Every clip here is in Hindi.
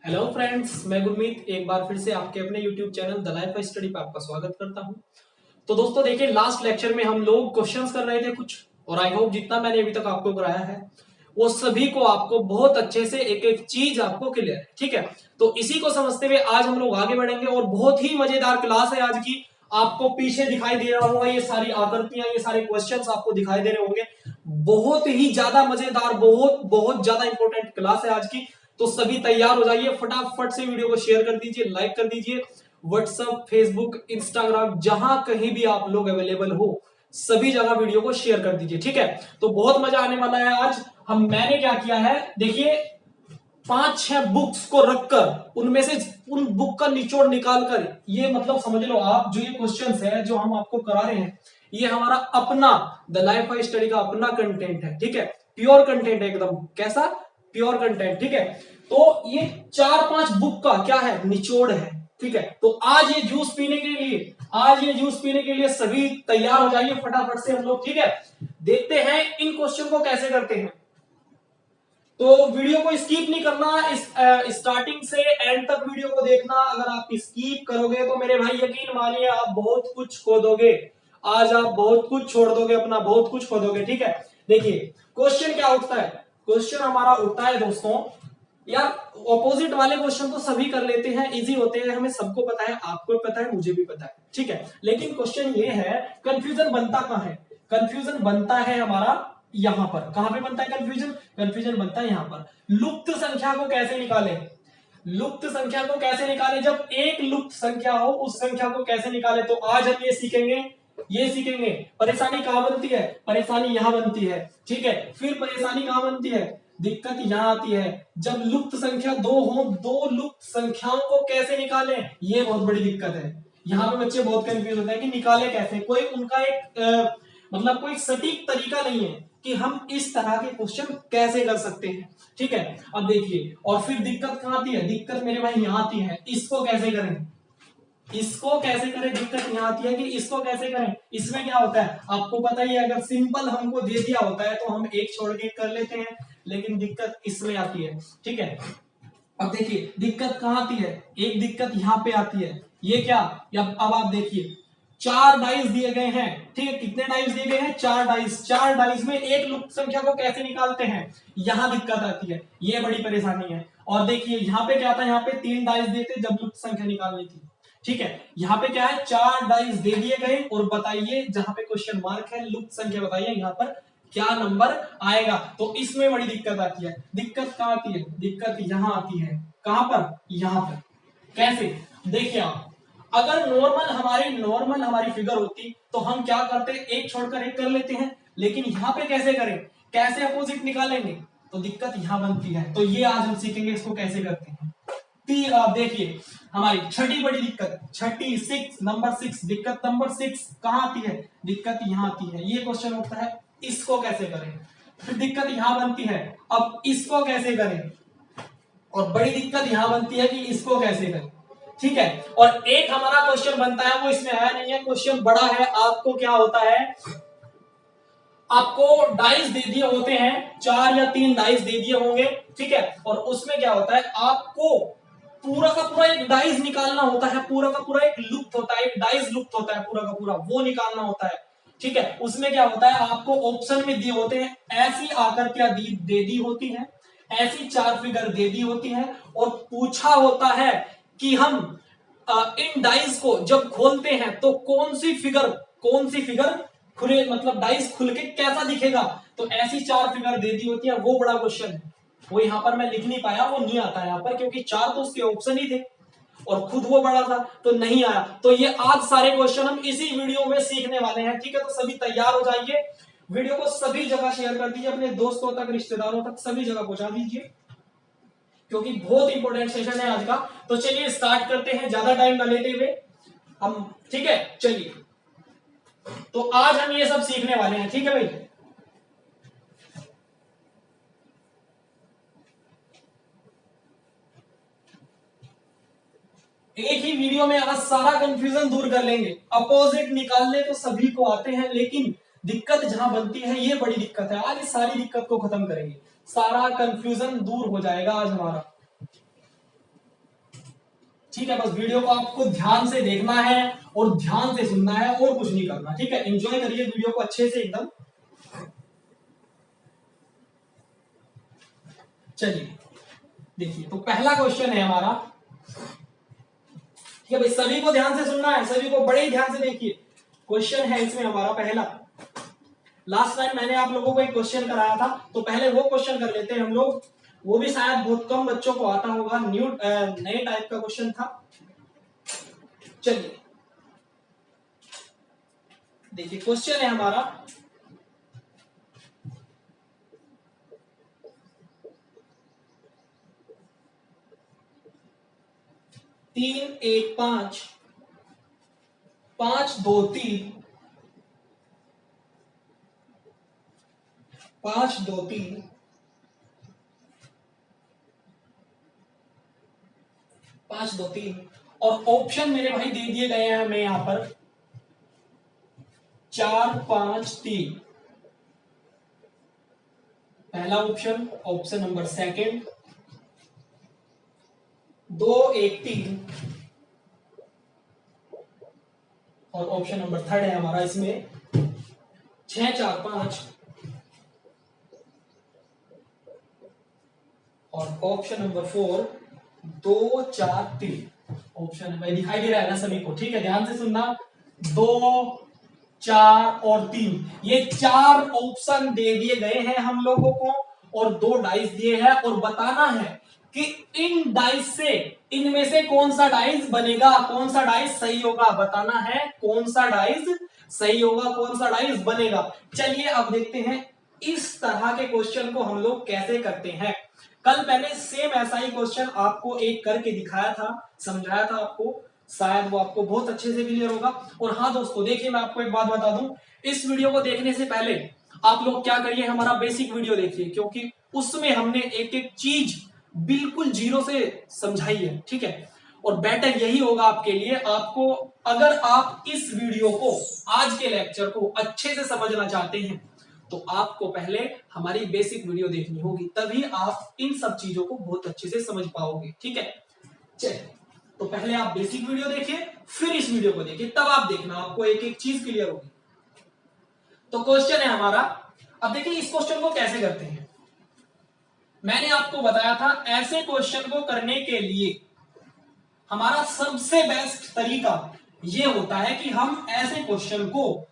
हेलो फ्रेंड्स, मैं गुरमीत एक बार फिर से आपके अपने YouTube channel the life study पे आपका स्वागत करता हूं। तो दोस्तों देखिए, लास्ट लेक्चर में हम लोग क्वेश्चंस कर रहे थे कुछ, और आई होप जितना मैंने अभी तक आपको कराया है वो सभी को आपको बहुत अच्छे से एक एक चीज आपको क्लियर है। ठीक है, तो इसी को समझते हुए आज हम लोग आगे बढ़ेंगे और बहुत ही मजेदार क्लास है आज की। आपको पीछे दिखाई दे रहा होगा ये सारी आकृतियां, ये सारे क्वेश्चंस आपको दिखाई दे रहे होंगे। बहुत ही ज्यादा मजेदार, बहुत बहुत ज्यादा इंपॉर्टेंट क्लास है आज की। तो सभी तैयार हो जाइए, फटाफट से वीडियो को शेयर कर दीजिए, लाइक कर दीजिए। व्हाट्सएप, फेसबुक, इंस्टाग्राम, जहां कहीं भी आप लोग अवेलेबल हो सभी जगह वीडियो को शेयर कर दीजिए। ठीक है, तो बहुत मजा आने वाला है आज। मैंने क्या किया है, देखिए, 5-6 बुक्स को रखकर उनमें से उन बुक का निचोड़ निकालकर, ये मतलब समझ लो आप, जो ये क्वेश्चंस है जो हम आपको करा रहे हैं, ये हमारा अपना द लाइफ आई स्टडी का अपना कंटेंट है। ठीक है, प्योर कंटेंट है एकदम। कैसा? Pure content. ठीक है, तो ये 4-5 बुक का क्या है, निचोड़ है। ठीक है, तो आज ये जूस पीने के लिए, आज ये जूस पीने के लिए सभी तैयार हो जाइए फटाफट से हम लोग। ठीक है, देखते हैं इन क्वेश्चन को कैसे करते हैं। तो वीडियो को स्किप नहीं करना, इस स्टार्टिंग से एंड तक वीडियो को देखना। अगर आप स्किप करोगे तो मेरे भाई यकीन मानिए आप बहुत कुछ खो दोगे। आज आप बहुत कुछ छोड़ दोगे, अपना बहुत कुछ खो दोगे। ठीक है, देखिए क्वेश्चन क्या उठता है। क्वेश्चन हमारा उठता है दोस्तों, यार ऑपोजिट वाले क्वेश्चन तो सभी कर लेते हैं, इजी होते हैं, हमें सबको पता है, आपको पता है, मुझे भी पता है। ठीक है, लेकिन क्वेश्चन ये है, कंफ्यूजन बनता कहां है? कंफ्यूजन बनता है हमारा यहां पर। कहां पे बनता है कंफ्यूजन? कंफ्यूजन बनता है यहां पर। लुप्त संख्या को कैसे निकालें? लुप्त संख्या को कैसे निकालें? जब एक लुप्त संख्या हो उस संख्या को कैसे निकालें? तो आज हम ये सीखेंगे, ये सीखेंगे। परेशानी कहां बनती है? परेशानी यहां बनती है। ठीक है, फिर परेशानी कहां बनती है? दिक्कत यहां आती है जब लुप्त संख्या दो हो, दो लुप्त संख्याओं को कैसे निकालें, ये बहुत बड़ी दिक्कत है। यहाँ पे बच्चे बहुत कंफ्यूज होते हैं कि निकाले कैसे, कोई उनका एक मतलब कोई सटीक तरीका नहीं है कि हम इस तरह के क्वेश्चन कैसे कर सकते हैं। ठीक है, अब देखिए, और फिर दिक्कत कहां आती है? दिक्कत मेरे भाई यहां आती है, इसको कैसे करें, इसको कैसे करें। दिक्कत यहां आती है कि इसको कैसे करें। इसमें क्या होता है आपको पता ही है, अगर सिंपल हमको दे दिया होता है तो हम एक छोड़ के कर लेते हैं, लेकिन दिक्कत इसमें आती है। ठीक है, अब देखिए दिक्कत कहां आती है, एक दिक्कत यहां पे आती है। ये क्या, अब आप देखिए, 4 डाइस दिए गए हैं। ठीक है, कितने डाइस दिए गए हैं? 4 डाइस। 4 डाइस में एक लुप्त संख्या को कैसे निकालते हैं, यहां दिक्कत आती है, ये बड़ी परेशानी है। और देखिए यहाँ पे क्या था, यहाँ पे 3 डाइस देते जब लुप्त संख्या निकालनी थी। ठीक है, यहाँ पे क्या है, 4 डाइस दे दिए गए, और बताइए जहां पे क्वेश्चन मार्क है, लुप्त संख्या बताइए यहाँ पर क्या नंबर आएगा। तो इसमें बड़ी दिक्कत आती है। दिक्कत कहां आती है? दिक्कत यहां आती है। कहां पर? यहां पर। कैसे? देखिए आप, अगर नॉर्मल हमारी फिगर होती तो हम क्या करते, एक छोड़कर एक कर लेते हैं, लेकिन यहां पे कैसे करें, कैसे अपोजिट निकालेंगे, तो दिक्कत यहां बनती है। तो ये आज हम सीखेंगे इसको कैसे करते हैं। देखिए हमारी छठी बड़ी दिक्कत, छठी 6 नंबर 6, दिक्कत नंबर 6 कहां आती है? दिक्कत यहां आती है। ये क्वेश्चन होता है, इसको कैसे करें। फिर दिक्कत यहां बनती है, अब इसको कैसे करें, और बड़ी दिक्कत यहां बनती है कि इसको कैसे करें। ठीक है, और एक हमारा क्वेश्चन बनता है, वो इसमें आया नहीं है, क्वेश्चन बड़ा है। आपको क्या होता है, आपको डाइस दे दिए होते हैं, 4 या 3 डाइस दे दिए होंगे। ठीक है, और उसमें क्या होता है, आपको पूरा का पूरा एक डाइस निकालना होता है, पूरा का पूरा एक लुप्त होता है, एक डाइस लुप्त होता है, पूरा का पूरा वो निकालना होता है। ठीक है, उसमें क्या होता है, आपको ऑप्शन में दिए होते हैं, ऐसी आकृतियां दे दी होती हैं, ऐसी 4 फिगर दे दी होती हैं, और पूछा होता है कि हम इन डाइस को जब खोलते हैं तो कौन सी फिगर खुले, मतलब डाइस खुल के कैसा दिखेगा। तो ऐसी 4 फिगर दे दी होती है, वो बड़ा क्वेश्चन है। वो यहां पर मैं लिख नहीं पाया, वो नहीं आता यहां पर, क्योंकि 4 तो उसके ऑप्शन ही थे और खुद वो बड़ा था तो नहीं आया। तो ये आज सारे क्वेश्चन हम इसी वीडियो में सीखने वाले हैं। ठीक है, तो सभी तैयार हो जाइए, वीडियो को सभी जगह शेयर कर दीजिए, अपने दोस्तों तक, रिश्तेदारों तक, सभी जगह पहुंचा दीजिए, क्योंकि बहुत इंपॉर्टेंट सेशन है आज का। तो चलिए स्टार्ट करते हैं, ज्यादा टाइम ना लेते हुए हम। ठीक है, चलिए, तो आज हम ये सब सीखने वाले हैं। ठीक है भाई, एक ही वीडियो में आज सारा कंफ्यूजन दूर कर लेंगे। अपोजिट निकालने तो सभी को आते हैं, लेकिन दिक्कत जहां बनती है, ये बड़ी दिक्कत है। आज इस सारी दिक्कत को खत्म करेंगे, सारा कंफ्यूजन दूर हो जाएगा आज हमारा। ठीक है, बस वीडियो को आपको ध्यान से देखना है और ध्यान से सुनना है और कुछ नहीं करना। ठीक है, एंजॉय करिए वीडियो को अच्छे से एकदम। चलिए देखिए, तो पहला क्वेश्चन है हमारा। ठीक है भाई, सभी को ध्यान से सुनना है, सभी को बड़े ही ध्यान से देखिए। क्वेश्चन है इसमें हमारा पहला। लास्ट टाइम मैंने आप लोगों को एक क्वेश्चन कराया था, तो पहले वो क्वेश्चन कर लेते हैं हम लोग। वो भी शायद बहुत कम बच्चों को आता होगा, नए टाइप का क्वेश्चन था। चलिए देखिए, क्वेश्चन है हमारा, तीन एक पांच, 5 2 3, 5 2 3, 5 2 3 और ऑप्शन मेरे भाई दे दिए गए हैं हमें यहां पर 4 5 3। पहला ऑप्शन, ऑप्शन नंबर सेकंड 2 1 3 और ऑप्शन नंबर थर्ड है हमारा इसमें 6 4 5 और ऑप्शन नंबर 4 2 4 3। ऑप्शन है भाई, दिखाई दे रहा है ना सभी को? ठीक है, ध्यान से सुनना। 2 4 और 3, ये 4 ऑप्शन दे दिए गए हैं हम लोगों को और 2 डाइस दिए हैं और बताना है कि इन डाइस से, इनमें से कौन सा डाइस बनेगा, कौन सा डाइस सही होगा। बताना है कौन सा डाइस सही होगा, कौन सा डाइस बनेगा। चलिए अब देखते हैं इस तरह के क्वेश्चन को हम लोग कैसे करते हैं। कल मैंने सेम ऐसा ही क्वेश्चन आपको एक करके दिखाया था, समझाया था आपको, शायद वो आपको बहुत अच्छे से क्लियर होगा। और हाँ दोस्तों, देखिए मैं आपको एक बात बता दूं, इस वीडियो को देखने से पहले आप लोग क्या करिए, हमारा बेसिक वीडियो देखिए, क्योंकि उसमें हमने एक एक चीज बिल्कुल जीरो से समझाई है। ठीक है, और बेटर यही होगा आपके लिए, आपको अगर आप इस वीडियो को, आज के लेक्चर को अच्छे से समझना चाहते हैं तो आपको पहले हमारी बेसिक वीडियो देखनी होगी, तभी आप इन सब चीजों को बहुत अच्छे से समझ पाओगे। ठीक है, चलिए तो पहले आप बेसिक वीडियो देखिए, फिर इस वीडियो को देखिए, तब आप देखना आपको एक एक चीज क्लियर होगी। तो क्वेश्चन है हमारा, अब देखिए इस क्वेश्चन को कैसे करते हैं। मैंने आपको बताया था ऐसे क्वेश्चन को करने के लिए हमारा सबसे बेस्ट तरीका यह होता है कि हम ऐसे क्वेश्चन को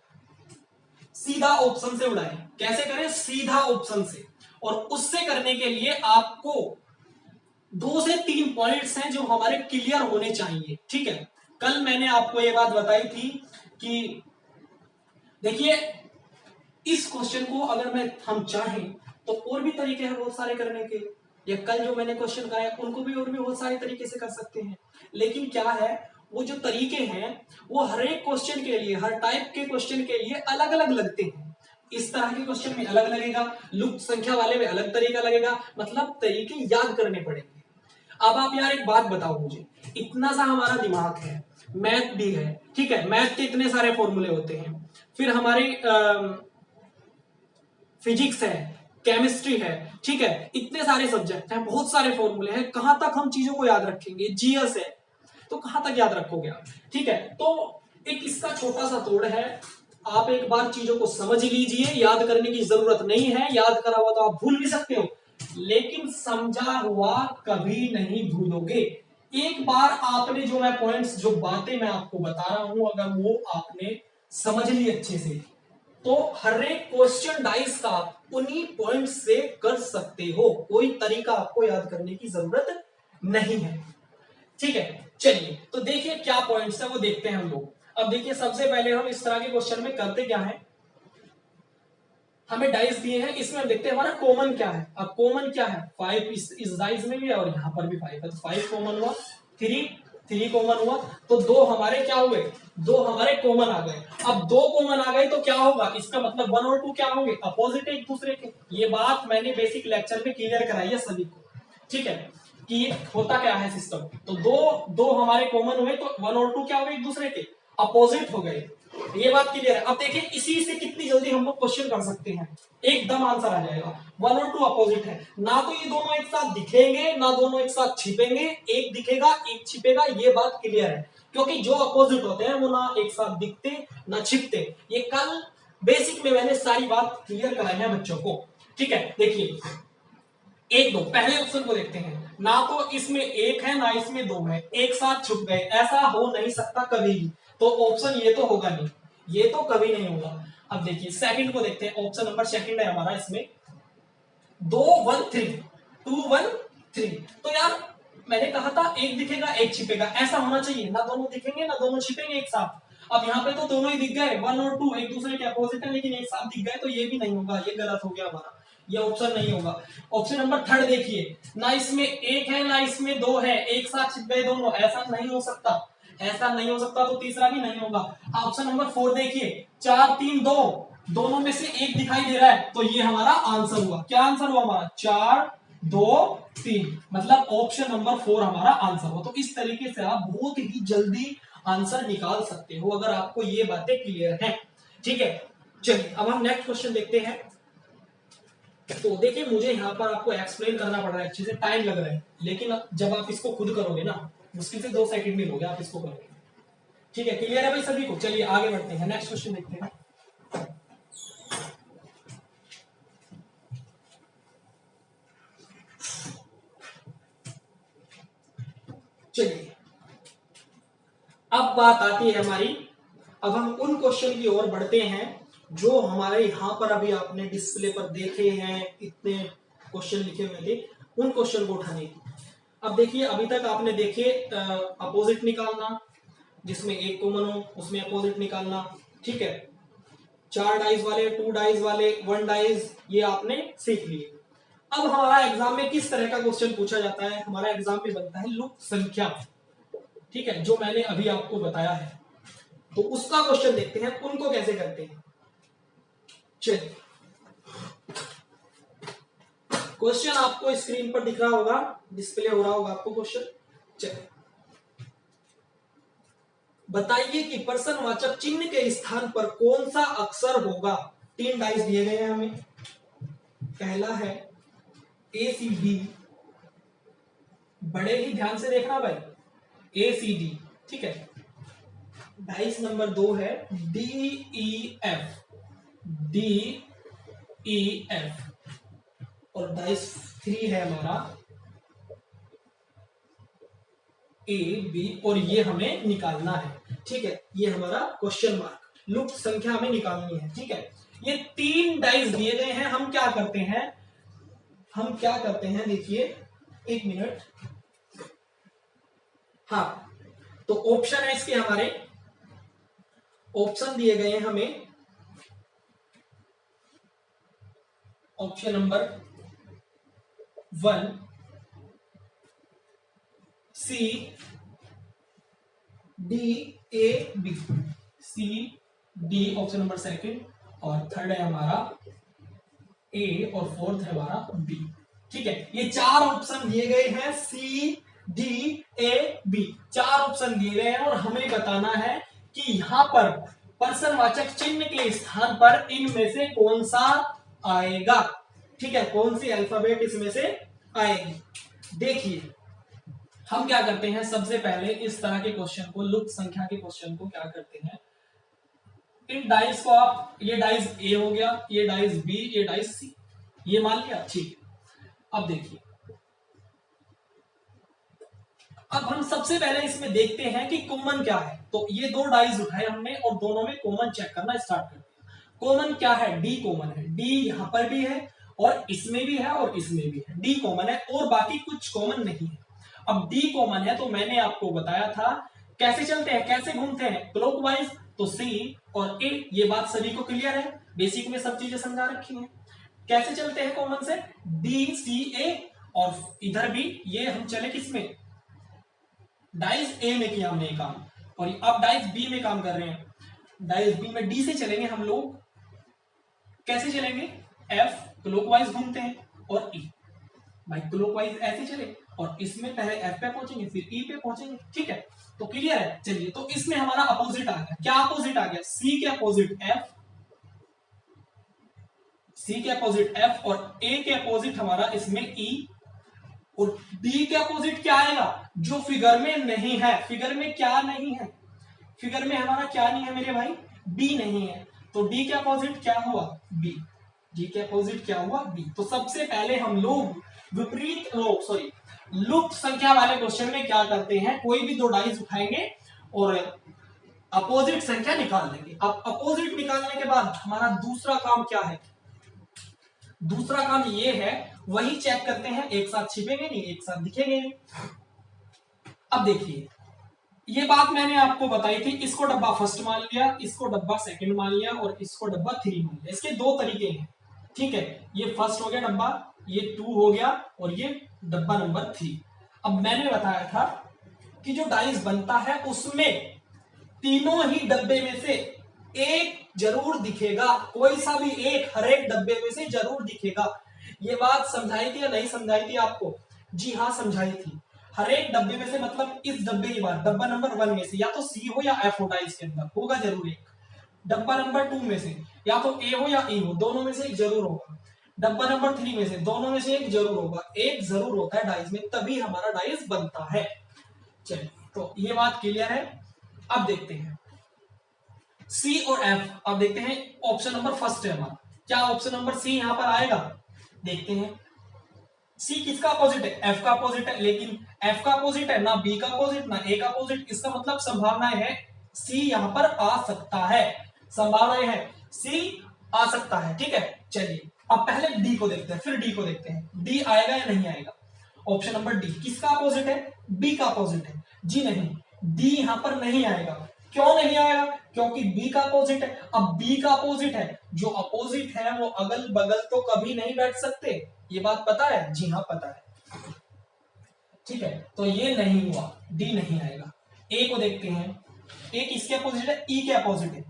सीधा ऑप्शन से उड़ाएं। कैसे करें? सीधा ऑप्शन से। और उससे करने के लिए आपको 2 से 3 पॉइंट्स हैं जो हमारे क्लियर होने चाहिए। ठीक है, कल मैंने आपको यह बात बताई थी कि देखिए इस क्वेश्चन को अगर हम चाहें तो और भी तरीके हैं बहुत सारे करने के, या कल जो मैंने क्वेश्चन कराया उनको भी और भी बहुत सारे तरीके से कर सकते हैं। लेकिन क्या है, वो जो तरीके हैं वो हर एक क्वेश्चन के लिए, हर टाइप के क्वेश्चन के लिए अलग अलग लगते हैं। इस तरह के क्वेश्चन में अलग लगेगा, लुप्त संख्या वाले में अलग तरीका लगेगा, मतलब तरीके याद करने पड़ेंगे। अब आप यार एक बात बताओ मुझे, इतना सा हमारा दिमाग है, मैथ भी है, ठीक है, मैथ के इतने सारे फॉर्मूले होते हैं, फिर हमारी फिजिक्स है, केमिस्ट्री है, ठीक है, इतने सारे सब्जेक्ट हैं, बहुत सारे फॉर्मूले हैं, कहां तक हम चीजों को याद रखेंगे। जीएस है तो कहां तक याद रखोगे आप? ठीक है, तो एक इसका छोटा सा तोड़ है, आप एक बार चीजों को समझ लीजिए, याद करने की जरूरत नहीं है, याद करा हुआ तो आप भूल भी सकते हो, लेकिन समझा हुआ कभी नहीं भूलोगे। एक बार आपने जो मैं पॉइंट्स, जो बातें मैं आपको बता रहा हूं, अगर वो आपने समझ ली अच्छे से, तो हर एक क्वेश्चन डाइस का उन्हीं पॉइंट से कर सकते हो, कोई तरीका आपको याद करने की जरूरत नहीं है। ठीक है, चलिए तो देखिए क्या पॉइंट्स है वो देखते हैं हम लोग। अब देखिए सबसे पहले हम इस तरह के क्वेश्चन में करते क्या है, हमें डाइस दिए हैं, इसमें हम देखते हैं हमारा कॉमन क्या है। अब कॉमन क्या है, 5 इस डाइस में भी है और यहां पर भी 5 है, तो 5 कॉमन हुआ, 3 कॉमन हुआ, तो 2 हमारे क्या हुए, 2 हमारे कॉमन आ गए। अब 2 कॉमन आ गए तो क्या होगा, इसका मतलब 1 और 2 क्या होंगे, अपोजिट एक दूसरे के। ये बात मैंने बेसिक लेक्चर में क्लियर कराई है सभी को। ठीक है, कि होता क्या है सिस्टम, तो 2 हमारे कॉमन हुए तो 1 और 2 क्या हो गए, एक दूसरे के अपोजिट हो गए। ये बात क्लियर है। अब देखिए इसी से कितनी जल्दी हम लोग क्वेश्चन कर सकते हैं, एकदम आंसर आ जाएगा। 1 और 2 अपोजिट है, ना तो ये दोनों एक साथ दिखेंगे ना दोनों एक साथ छिपेंगे, एक दिखेगा एक छिपेगा, ये बात क्लियर है। क्योंकि जो अपोजिट होते हैं वो ना एक साथ दिखते ना छिपते। ये कल बेसिक में मैंने सारी बात क्लियर कराई है बच्चों को। ठीक है, देखिए 1 2 पहले ऑप्शन को देखते हैं। ना तो इसमें एक है ना इसमें दो है, एक साथ छुप गए, ऐसा हो नहीं सकता कभी भी। तो ऑप्शन ये तो होगा नहीं, ये तो कभी नहीं होगा। अब देखिए सेकंड को देखते हैं, ऑप्शन नंबर सेकंड है हमारा इसमें 2 1 3 2 1 3। तो यार मैंने कहा था एक दिखेगा एक छिपेगा, ऐसा होना चाहिए, ना दोनों दिखेंगे ना दोनों छिपेंगे एक साथ। अब यहाँ पे तो दोनों ही दिख गए, 1 और 2 एक दूसरे के अपोजिट है लेकिन एक साथ दिख गए, तो ये भी नहीं होगा, ये गलत हो गया हमारा, ये ऑप्शन नहीं होगा। ऑप्शन नंबर थर्ड देखिए, ना इसमें एक है ना इसमें दो है, एक साथ छिप गए दोनों, ऐसा नहीं हो सकता, ऐसा नहीं हो सकता, तो तीसरा भी नहीं होगा। ऑप्शन नंबर 4 देखिए, 4 3 2, दोनों में से एक दिखाई दे रहा है, तो ये हमारा आंसर हुआ। क्या आंसर हुआ हमारा? 4 2 3, मतलब ऑप्शन नंबर 4 हमारा आंसर हुआ। तो इस तरीके से आप बहुत ही जल्दी आंसर निकाल सकते हो अगर आपको ये बातें क्लियर हैं। ठीक है, चलिए अब हम नेक्स्ट क्वेश्चन देखते हैं। तो देखिए मुझे यहाँ पर आपको एक्सप्लेन करना पड़ रहा है, अच्छे से टाइम लग रहा है, लेकिन जब आप इसको खुद करोगे ना, मुश्किल से 2 सेकंड में लोगे आप इसको करोगे। ठीक है, क्लियर है भाई सभी को? चलिए आगे बढ़ते हैं, नेक्स्ट क्वेश्चन देखते हैं। चलिए अब बात आती है हमारी, अब हम उन क्वेश्चन की ओर बढ़ते हैं जो हमारे यहाँ पर अभी आपने डिस्प्ले पर देखे हैं, इतने क्वेश्चन लिखे हुए थे, उन क्वेश्चन को उठाने की। अब देखिए अभी तक आपने देखे अपोजिट निकालना, जिसमें एक कॉमन हो उसमें अपोजिट निकालना। ठीक है, 4 डाइज वाले, 2 डाइज वाले, 1 डाइज, ये आपने सीख लिए। अब हमारा एग्जाम में किस तरह का क्वेश्चन पूछा जाता है? हमारा एग्जाम में बनता है लुक संख्या। ठीक है, जो मैंने अभी आपको बताया है, तो उसका क्वेश्चन देखते हैं उनको कैसे करते हैं। चलिए क्वेश्चन आपको स्क्रीन पर दिख रहा होगा, डिस्प्ले हो रहा होगा आपको क्वेश्चन। चलिए बताइए कि प्रश्नवाचक चिन्ह के स्थान पर कौन सा अक्षर होगा। 3 डाइस दिए गए हैं हमें, पहला है ACD, बड़े ही ध्यान से देखना भाई, ACD। ठीक है, डाइस नंबर 2 है DEF, DEF, और डाइस 3 है हमारा AB, और ये हमें निकालना है। ठीक है, ये हमारा क्वेश्चन मार्क, लुक संख्या हमें निकालनी है। ठीक है, ये 3 डाइस दिए गए हैं, हम क्या करते हैं देखिए, 1 मिनट। हाँ, तो ऑप्शन है इसके, हमारे ऑप्शन दिए गए हैं हमें, option number 1 CDAB, CD option number second, और थर्ड है हमारा A, और फोर्थ है हमारा B। ठीक है, ये 4 ऑप्शन दिए गए हैं, CDAB, 4 ऑप्शन दिए गए हैं, और हमें बताना है कि यहां पर प्रश्नवाचक चिन्ह के स्थान पर इनमें से कौन सा आएगा। ठीक है, कौन सी अल्फाबेट इसमें से आएगी। देखिए हम क्या करते हैं, सबसे पहले इस तरह के क्वेश्चन को, लुक संख्या के क्वेश्चन को क्या करते हैं, इन डाइस को आप, ये डाइस A हो गया, ये डाइस B, ये डाइस C, ये मान लिया। ठीक, अब देखिए, अब हम सबसे पहले इसमें देखते हैं कि कॉमन क्या है। तो ये 2 डाइस उठाए हमने और दोनों में कॉमन चेक करना स्टार्ट करते हैं। कॉमन क्या है? D कॉमन है, D यहां पर भी है और इसमें भी है और इसमें भी है, D कॉमन है, और बाकी कुछ कॉमन नहीं है। अब D कॉमन है, तो मैंने आपको बताया था कैसे चलते हैं, कैसे घूमते हैं, क्लॉकवाइज। तो C और A, ये बात सभी को क्लियर है, बेसिक में सब चीजें समझा रखी हैं। कैसे चलते हैं कॉमन से? DCA, और इधर भी ये हम चले किसमें, डाइस A में किया हमने काम, और अब डाइस B में काम कर रहे हैं। डाइस B में D से चलेंगे हम लोग, कैसे चलेंगे, F क्लॉकवाइज घूमते हैं, और E भाई क्लॉकवाइज ऐसे चले, और इसमें पहले एफ पे पहुंचेंगे फिर ई पे पहुंचेंगे, ठीक है। तो क्लियर है। चलिए, तो इसमें हमारा अपोजिट आ गया। क्या अपोजिट आ गया? सी के अपोजिट एफ, सी के अपोजिट एफ और ए के अपोजिट हमारा इसमें ई, और डी के अपोजिट क्या आएगा? जो फिगर में नहीं है। फिगर में क्या नहीं है? फिगर में हमारा क्या नहीं है मेरे भाई? बी नहीं है। तो डी के अपोजिट क्या हुआ? बी। डी के अपोजिट क्या हुआ? बी। तो सबसे पहले हम लोग विपरीत लुप्त संख्या वाले क्वेश्चन में क्या करते हैं, कोई भी दो डाइस उठाएंगे और अपोजिट संख्या निकाल लेंगे। अब अपोजिट निकालने के बाद हमारा दूसरा काम क्या है? दूसरा काम ये है, वही चेक करते हैं, एक साथ छिपेंगे नहीं, एक साथ दिखेंगे नहीं। अब देखिए, ये बात मैंने आपको बताई थी, इसको डब्बा फर्स्ट मान लिया, इसको डब्बा सेकंड मान लिया और इसको डब्बा 3 मान लिया। इसके दो तरीके हैं, ठीक है। ये फर्स्ट हो गया डब्बा, ये 2 हो गया और ये डब्बा नंबर 3। अब मैंने बताया था कि जो डाइस बनता है उसमें तीनों ही डब्बे में से एक जरूर दिखेगा, कोई सा भी एक हर एक डब्बे में से जरूर दिखेगा। ये बात समझाई थी या नहीं समझाई थी आपको? जी हाँ, समझाई थी। हर एक डब्बे में से मतलब इस डब्बे की बात, डब्बा नंबर 1 में से या तो सी हो या एफ हो, डाइस के अंदर होगा जरूर एक। डब्बा नंबर 2 में से या तो ए हो या ई हो, दोनों में से एक जरूर होगा। डब्बा नंबर 3 में से दोनों में से एक जरूर होगा। एक जरूर होता है डाइस में, तभी हमारा डाइस बनता है। चलिए, तो ये बात क्लियर है। अब देखते हैं सी और एफ। अब देखते हैं, ऑप्शन नंबर फर्स्ट है हमारा। क्या ऑप्शन नंबर सी यहां पर आएगा? देखते हैं। सी किसका अपोजिट है? एफ का अपोजिट है, लेकिन एफ का अपोजिट है ना बी का अपोजिट ना ए का अपोजिट। इसका मतलब संभावनाएं है सी यहां पर आ सकता है, संभावनाएं है सी आ सकता है, ठीक है। चलिए, अब पहले डी को देखते हैं, फिर डी को देखते हैं। डी आएगा या नहीं आएगा? ऑप्शन नंबर डी किसका अपोजिट है? बी का अपोजिट है। जी नहीं, डी यहां पर नहीं आएगा। क्यों नहीं आएगा? क्योंकि बी का अपोजिट है। अब बी का अपोजिट है, जो अपोजिट है वो अगल बगल तो कभी नहीं बैठ सकते। ये बात पता है? जी हाँ, पता है, ठीक है। तो ये नहीं हुआ, डी नहीं आएगा। ए को देखते हैं। ए किसके अपोजिट है? ई के अपोजिट है।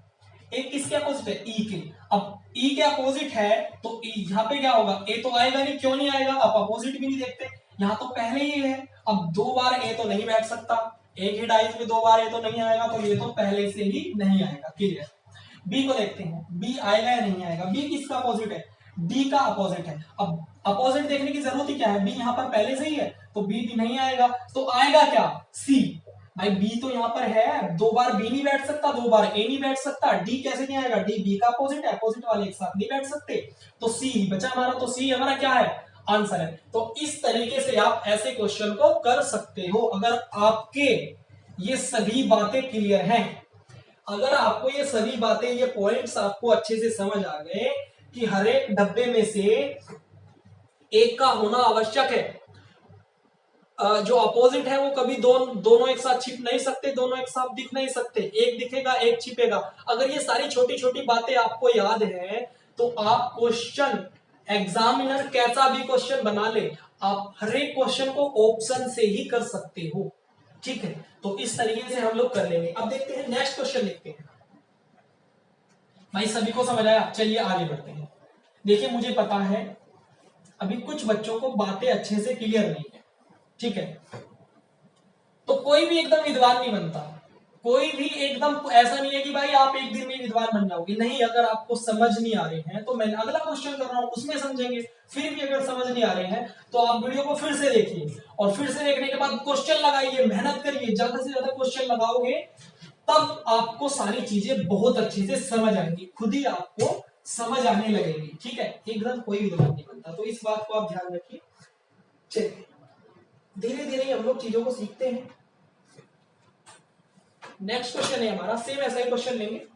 ए किसके अपोजिट है? ई के। अब ई के अपोजिट है तो यहाँ पे क्या होगा? ए तो आएगा नहीं। क्यों नहीं आएगा? अब अपोजिट भी नहीं देखते, यहाँ तो पहले ही है। अब 2 बार ए तो नहीं बैठ सकता, एक ही डाइस में 2 बार ए तो नहीं आएगा, तो ये तो पहले से ही नहीं आएगा। क्लियर। बी को देखते हैं, बी आएगा या नहीं आएगा? बी किसका अपोजिट है? डी का अपोजिट है। अब अपोजिट देखने की जरूरत ही क्या है? बी यहाँ पर पहले से ही है, तो बी भी नहीं आएगा। तो आएगा क्या? सी। भाई बी तो यहाँ पर है, 2 बार बी नहीं बैठ सकता, 2 बार ए नहीं बैठ सकता। डी कैसे नहीं आएगा? डी बी का अपोजिट है, अपोजिट वाले एक साथ नहीं बैठ सकते। तो सी ही बचा हमारा। तो सी हमारा क्या है? आंसर है। तो इस तरीके से आप ऐसे क्वेश्चन को कर सकते हो, अगर आपके ये सभी बातें क्लियर हैं। अगर आपको ये सभी बातें, ये पॉइंट्स आपको अच्छे से समझ आ गए कि हर एक डब्बे में से एक का होना आवश्यक है, जो अपोजिट है वो कभी दोनों एक साथ छिप नहीं सकते, दोनों एक साथ दिख नहीं सकते, एक दिखेगा एक छिपेगा। अगर ये सारी छोटी छोटी बातें आपको याद है तो आप क्वेश्चन, एग्जामिनर कैसा भी क्वेश्चन बना ले, आप हर एक क्वेश्चन को ऑप्शन से ही कर सकते हो, ठीक है। तो इस तरीके से हम लोग कर लेंगे। अब देखते हैं नेक्स्ट क्वेश्चन देखते हैं। भाई सभी को समझ आया? चलिए आगे बढ़ते हैं। देखिए, मुझे पता है अभी कुछ बच्चों को बातें अच्छे से क्लियर नहीं है, ठीक है। तो कोई भी एकदम विद्वान नहीं बनता, कोई भी एकदम ऐसा नहीं है कि भाई आप एक दिन में विद्वान बन जाओगे। नहीं, अगर आपको समझ नहीं आ रहे हैं तो मैं अगला क्वेश्चन कर रहा हूं उसमें समझेंगे। फिर भी अगर समझ नहीं आ रहे हैं तो आप वीडियो को फिर से देखिए, और फिर से देखने के बाद क्वेश्चन लगाइए, मेहनत करिए, ज्यादा से ज्यादा क्वेश्चन लगाओगे, तब आपको सारी चीजें बहुत अच्छे से समझ आएंगी, खुद ही आपको समझ आने लगेगी, ठीक है। एकदम कोई विद्वान नहीं बनता, तो इस बात को आप ध्यान रखिए। चलिए, धीरे धीरे हम लोग चीजों को सीखते हैं। नेक्स्ट क्वेश्चन है हमारा, सेम ऐसा ही क्वेश्चन लेंगे।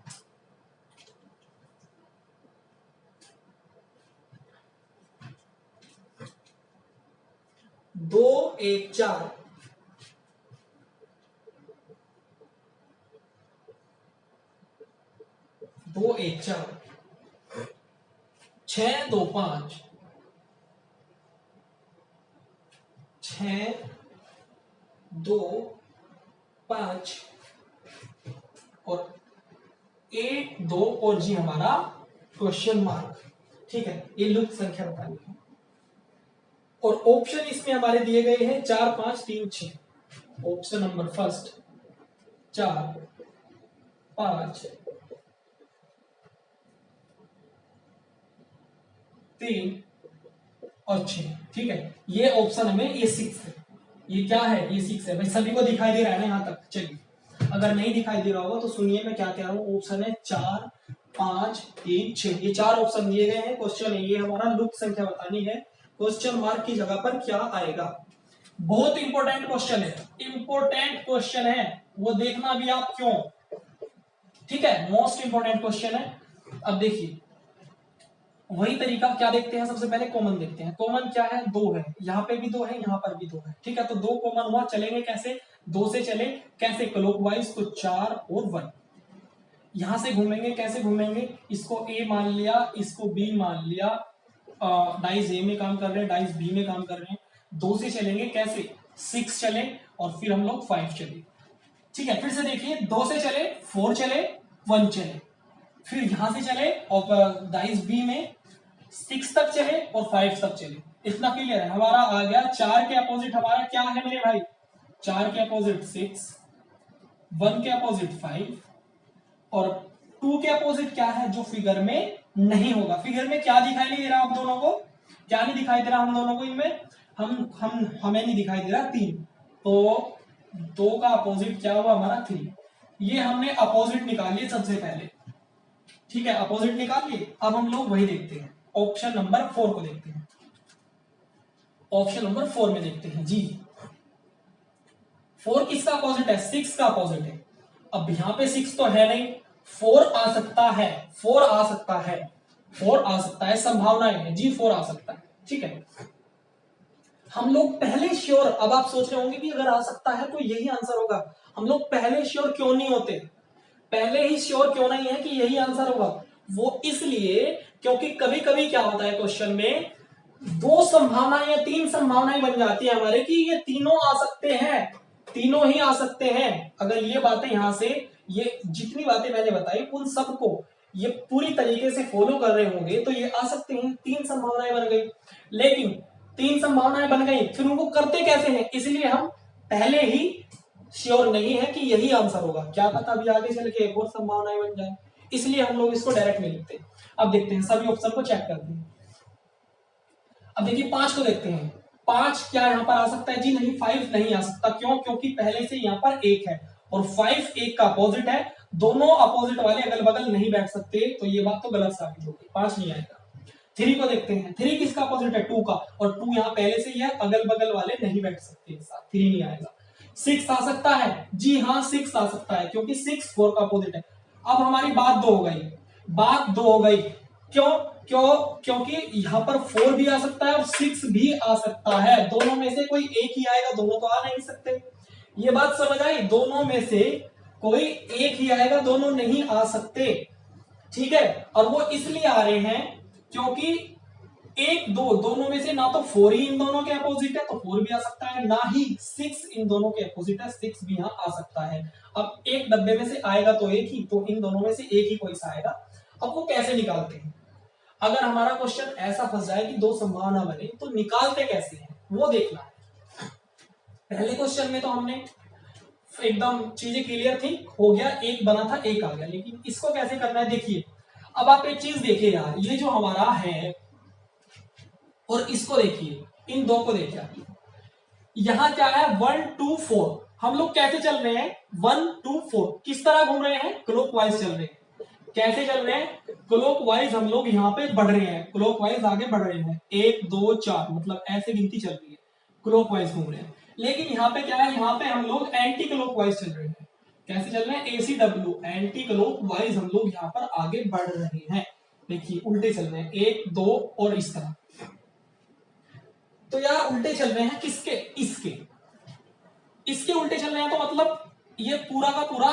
दो एक चार, दो एक चार, 6 2 5, 6 2 5 और 1 2 और जी हमारा क्वेश्चन मार्क, ठीक है। ये लुप्त संख्या बतानी है। और ऑप्शन इसमें हमारे दिए गए हैं 4 5 3 6। ऑप्शन नंबर फर्स्ट 4 5 3 और 6। ठीक है, ये ऑप्शन हमें ये 6 है। ये क्या है, ये 6 है भाई। सभी को दिखाई दे रहा है ना यहाँ तक? चलिए, अगर नहीं दिखाई दे रहा होगा तो सुनिए मैं क्या कह रहा हूँ। ऑप्शन है 4 5 3 6। ये 4 ऑप्शन दिए गए हैं। क्वेश्चन है ये हमारा, लुप्त संख्या बतानी है। क्वेश्चन मार्क की जगह पर क्या आएगा? बहुत इंपॉर्टेंट क्वेश्चन है, इंपॉर्टेंट क्वेश्चन है, वो देखना भी आप क्यों। ठीक है, मोस्ट इंपॉर्टेंट क्वेश्चन है। अब देखिए, वही तरीका क्या देखते हैं, सबसे पहले कॉमन देखते हैं। कॉमन क्या है? 2 है, यहाँ पे भी 2 है, यहाँ पर भी 2 है। ठीक है, तो 2 कॉमन हुआ, चलेंगे कैसे? 2 से चले कैसे? क्लॉकवाइज, तो 4 और 1। यहां से घूमेंगे, कैसे घूमेंगे? इसको A मान लिया, इसको B मान लिया। डाइस A में काम कर रहे हैं, डाइस B में काम कर रहे हैं। 2 से चलेंगे कैसे? 6 चले और फिर हम लोग 5 चले। ठीक है, फिर से देखिए, 2 से चले, 4 चले, 1 चले, फिर यहां से चले और डाइस B में 6 तक चले और 5 तक चले। इतना क्लियर है? हमारा आ गया 4 के अपोजिट हमारा क्या है मेरे भाई? 4 के अपोजिट 6, 1 के अपोजिट 5 और 2 के अपोजिट क्या है जो फिगर में नहीं होगा। फिगर में क्या दिखाई नहीं दे रहा आप दोनों को? क्या नहीं दिखाई दे रहा हम दोनों को? इनमें हमें नहीं दिखाई दे रहा 3। तो 2 का अपोजिट क्या हुआ हमारा? 3। ये हमने अपोजिट निकाल लिए सबसे पहले। ठीक है, अपोजिट निकाल लिए। अब हम लोग वही देखते हैं, ऑप्शन नंबर 4 को देखते हैं। ऑप्शन नंबर 4 में देखते हैं जी। 4 किसका अपोजिट है? 6 का अपोजिट है। अब यहां पे 6 तो है नहीं, 4 आ सकता है, 4 आ सकता है, 4 आ सकता है, संभावनाएं है जी, 4 आ सकता है। ठीक है, हम लोग पहले श्योर, अब आप सोच रहे होंगे कि अगर आ सकता है तो यही आंसर होगा। हम लोग पहले श्योर क्यों नहीं होते? पहले ही श्योर क्यों नहीं है कि यही आंसर होगा? वो इसलिए क्योंकि कभी कभी क्या होता है क्वेश्चन में, 2 संभावनाएं या 3 संभावनाएं बन जाती है हमारे कि ये तीनों आ सकते हैं, तीनों ही आ सकते हैं। अगर ये बातें यहां से, ये जितनी बातें मैंने बताई उन सबको ये पूरी तरीके से फॉलो कर रहे होंगे तो ये आ सकते हैं। 3 संभावनाएं बन गई, लेकिन 3 संभावनाएं बन गई, फिर उनको करते कैसे हैं? इसलिए हम पहले ही श्योर नहीं है कि यही आंसर होगा। क्या पता अभी आगे चल के एक और संभावनाएं बन जाए, इसलिए हम लोग इसको डायरेक्ट नहीं लिखते। अब देखते हैं, सभी ऑप्शन को चेक करते हैं। अब देखिए 5 को देखते हैं। 5 क्या यहाँ पर आ सकता है जी? नहीं, 5 नहीं आ सकता। क्यों? क्योंकि पहले से यहाँ पर 1 है और 5 1 का अपोजिट है। दोनों अपोजिट वाले अगल बगल नहीं बैठ सकते, तो ये बात तो गलत साबित होगी, 5 नहीं आएगा। 3 को देखते हैं। 3 किसका अपोजिट है? 2 का, और 2 यहाँ पहले से ही है, अगल बगल वाले नहीं बैठ सकते एक साथ, 3 नहीं आएगा। 6 आ सकता है जी, हाँ 6 आ सकता है क्योंकि 6 4 का अपोजिट है। अब हमारी बात 2 हो गई, बात 2 हो गई। क्यों? क्योंकि यहाँ पर 4 भी आ सकता है और 6 भी आ सकता है। दोनों में से कोई एक ही आएगा, दोनों तो आ नहीं सकते। ये बात समझ आई? दोनों में से कोई एक ही आएगा, दोनों नहीं आ सकते। ठीक है, और वो इसलिए आ रहे हैं क्योंकि 1 2 दोनों में से ना तो 4 ही इन दोनों के अपोजिट है, तो 4 भी आ सकता है, ना ही 6 इन दोनों के अपोजिट है, 6 भी यहाँ आ सकता है। अब एक डब्बे में से आएगा तो एक ही, तो इन दोनों में से एक ही कोई सा आएगा। अब वो कैसे निकालते हैं? अगर हमारा क्वेश्चन ऐसा फंस जाए कि 2 संभावना बने तो निकालते कैसे हैं वो देखना है। पहले क्वेश्चन में तो हमने एकदम चीजें क्लियर थी, हो गया, एक बना था एक आ गया, लेकिन इसको कैसे करना है देखिए। अब आप एक चीज देखिए यार, ये जो हमारा है और इसको देखिए, इन दो को देखिए, यहां क्या है 1 2 4। हम लोग कैसे चल रहे हैं? 1 2 4 किस तरह घूम रहे हैं? क्लॉकवाइज चल रहे हैं। कैसे चल रहे हैं? क्लॉकवाइज हम लोग यहाँ पे बढ़ रहे हैं, क्लॉकवाइज आगे बढ़ रहे हैं, 1 2 4 मतलब ऐसे गिनती चल रही है, क्लॉकवाइज घूम रहे हैं। लेकिन यहाँ पे क्या है? यहाँ पे हम लोग एंटी क्लॉकवाइज चल रहे हैं। कैसे चल रहे हैं? ACW, एंटी क्लॉकवाइज हम लोग यहाँ पर आगे बढ़ रहे हैं। देखिए उल्टे चल रहे हैं, 1 2 और इस तरह। तो यार उल्टे चल रहे हैं किसके? इसके उल्टे चल रहे हैं, तो मतलब ये पूरा का पूरा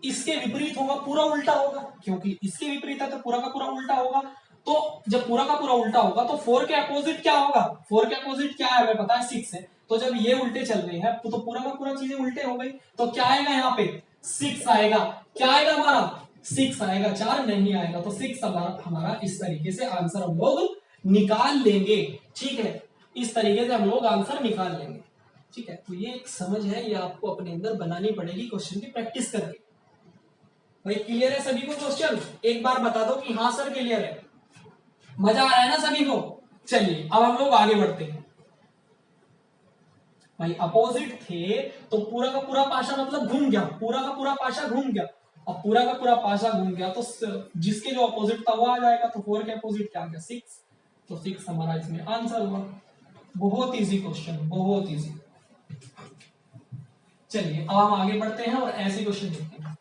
इसके विपरीत होगा, पूरा उल्टा होगा, क्योंकि इसके विपरीत है तो पूरा का पूरा उल्टा होगा। तो जब पूरा का पूरा उल्टा होगा तो 4 के अपोजिट क्या होगा? 4 के अपोजिट क्या है हमें पता है, 6 है। तो जब ये उल्टे चल रहे हैं तो पूरा का पूरा चीजें उल्टे हो गई, तो क्या आएगा यहाँ पे? 6 आएगा। क्या आएगा हमारा? 6 आएगा, 4 नहीं आएगा। तो 6 हमारा इस तरीके से आंसर हम लोग निकाल लेंगे। ठीक है, इस तरीके से हम लोग आंसर निकाल लेंगे। ठीक है, तो ये एक समझ है, ये आपको अपने अंदर बनानी पड़ेगी क्वेश्चन की प्रैक्टिस करके। भाई क्लियर है सभी को क्वेश्चन? एक बार बता दो कि हाँ सर क्लियर है। मजा आ रहा है ना सभी को? चलिए अब हम लोग आगे बढ़ते हैं। भाई अपोजिट थे तो पूरा का पूरा पाशा मतलब घूम गया, पूरा का पूरा पाशा घूम गया। अब पूरा का पूरा पाशा घूम गया तो जिसके जो अपोजिट था वो आ जाएगा। तो 4 के अपोजिट क्या आ गया? 6। तो 6 हमारा इसमें आंसर हुआ। बहुत इजी क्वेश्चन, बहुत इजी। चलिए अब हम आगे बढ़ते हैं और ऐसे क्वेश्चन देखते हैं।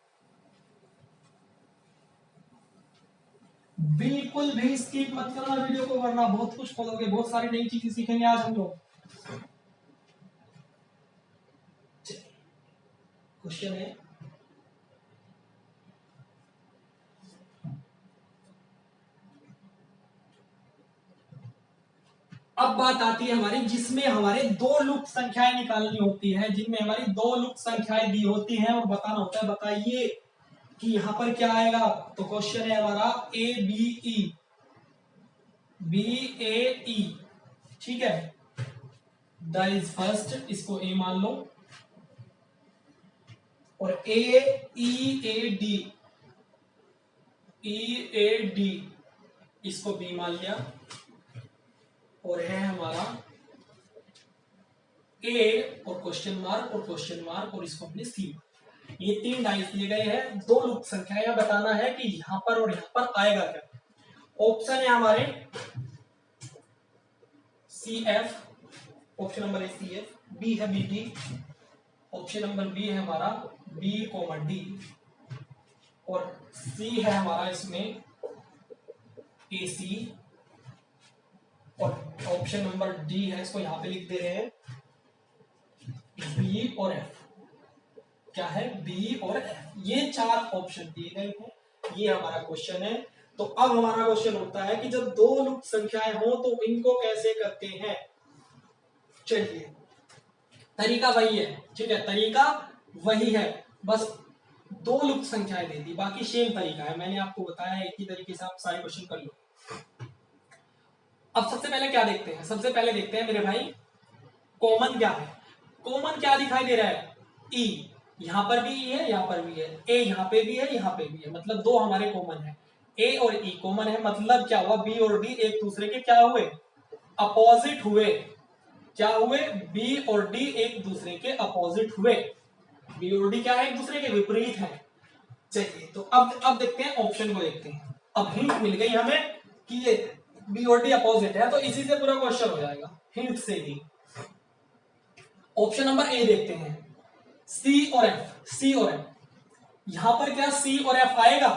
बिल्कुल भी स्किप मत करना वीडियो को, वरना बहुत कुछ खोलोगे, बहुत सारी नई चीजें सीखेंगे आज हम लोग। क्वेश्चन है, अब बात आती है हमारी जिसमें हमारे दो लुप्त संख्याएं निकालनी होती है, जिनमें हमारी दो लुप्त संख्याएं दी होती हैं और बताना होता है। बताइए कि यहां पर क्या आएगा। तो क्वेश्चन है हमारा ए बी ई, बी ए ई। ठीक है, द इज फर्स्ट, इसको ए मान लो, और A E A D, E A D इसको बी मान लिया, और है हमारा ए और क्वेश्चन मार्क और इसको हमने सी। ये 3 डाइस दिए गए हैं, दो लुप्त संख्याएं, बताना है कि यहां पर और यहां पर आएगा क्या। ऑप्शन है हमारे C F, option number A C F, B है B D, option number B है हमारा बी कॉमन डी, और सी है हमारा इसमें ए सी, और ऑप्शन नंबर डी है, इसको यहां पे लिख दे रहे हैं बी और एफ। क्या है? बी और एफ। ये 4 ऑप्शन दिए गए हैं, ये हमारा क्वेश्चन है। तो अब हमारा क्वेश्चन होता है कि जब दो लुप्त संख्याएं हो तो इनको कैसे करते हैं। चलिए तरीका वही है, ठीक है, तरीका वही है, बस दो लुप्त संख्याएं दे दी, बाकी सेम तरीका है। मैंने आपको बताया एक ही तरीके से आप सारे क्वेश्चन कर लो। अब सबसे पहले क्या देखते हैं? सबसे पहले देखते हैं मेरे भाई कॉमन क्या है। कॉमन क्या दिखाई दे रहा है? ई। यहां पर भी ई है, यहां पर भी है, ए यहां पे भी है, यहां पे भी है, मतलब दो हमारे कॉमन है। ए और ई कॉमन है, मतलब क्या हुआ? बी और डी एक दूसरे के क्या हुए? अपोजिट हुए। क्या हुए? बी और डी एक दूसरे के अपोजिट हुए। बी और डी क्या है? एक दूसरे के विपरीत है। चलिए तो अब देखते हैं, ऑप्शन को देखते हैं। अब हिंट मिल गई हमें कि ये बी और डी अपोजिट है, तो इसी से पूरा क्वेश्चन हो जाएगा, हिंट से ही। ऑप्शन नंबर ए देखते हैं, सी और एफ, सी और एफ। यहां पर क्या सी और एफ आएगा?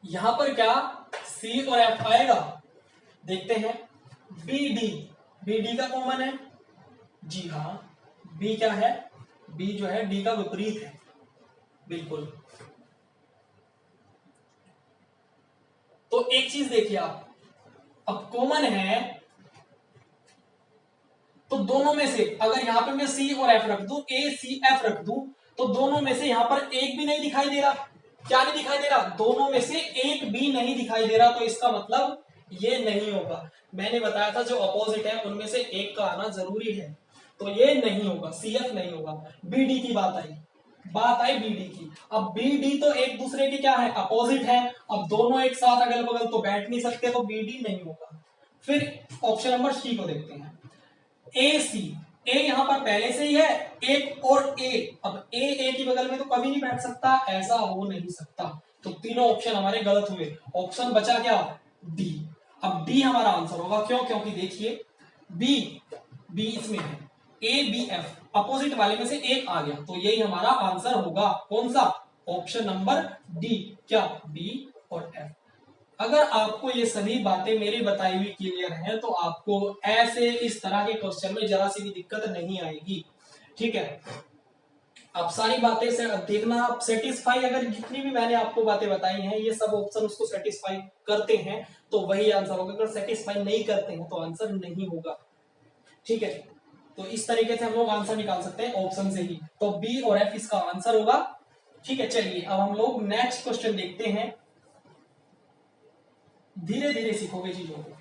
यहां पर क्या सी और एफ आएगा? देखते हैं। बी डी, बी डी का कॉमन है, जी हाँ। बी क्या है? बी जो है डी का विपरीत है, बिल्कुल। तो एक चीज देखिए आप, अब कॉमन है तो दोनों में से अगर यहां पे मैं सी और एफ रख दूं, ए सी एफ रख दूं, तो दोनों में से यहां पर एक भी नहीं दिखाई दे रहा। क्या नहीं दिखाई दे रहा? दोनों में से एक भी नहीं दिखाई दे रहा, तो इसका मतलब ये नहीं होगा। मैंने बताया था जो अपोजिट है उनमें से एक का आना जरूरी है, तो ये नहीं होगा, सी एफ नहीं होगा। बीडी की बात आई बीडी की। अब बीडी तो एक दूसरे के क्या है? अपोजिट है। अब दोनों एक साथ अगल बगल तो बैठ नहीं सकते, तो बीडी नहीं होगा। फिर ऑप्शन नंबर सी को देखते हैं, ए सी। ए यहां पर पहले से ही है, एक और ए। अब ए के बगल में तो कभी नहीं बैठ सकता, ऐसा हो नहीं सकता। तो तीनों ऑप्शन हमारे गलत हुए। ऑप्शन बचा क्या? डी। अब डी हमारा आंसर होगा, क्यों? क्योंकि देखिए बी इसमें है, ए बी एफ अपोजिट वाले में से एक आ गया, तो यही हमारा आंसर होगा। कौन सा? Option number D. क्या? बी और एफ। अगर आपको ये सभी बातें मेरी बताई हुई क्लियर हैं, तो आपको ऐसे इस तरह के क्वेश्चन में जरा सी भी दिक्कत नहीं आएगी। ठीक है, आप सारी बातें से देखना, आप सेटिस्फाई, अगर जितनी भी मैंने आपको बातें बताई हैं ये सब ऑप्शन उसको सेटिस्फाई करते हैं तो वही आंसर होगा। अगर सेटिस्फाई नहीं करते हैं तो आंसर नहीं होगा। ठीक है, तो इस तरीके से हम लोग आंसर निकाल सकते हैं ऑप्शन से ही। तो बी और एफ इसका आंसर होगा। ठीक है, चलिए अब हम लोग नेक्स्ट क्वेश्चन देखते हैं। धीरे धीरे सीखोगे चीजों को।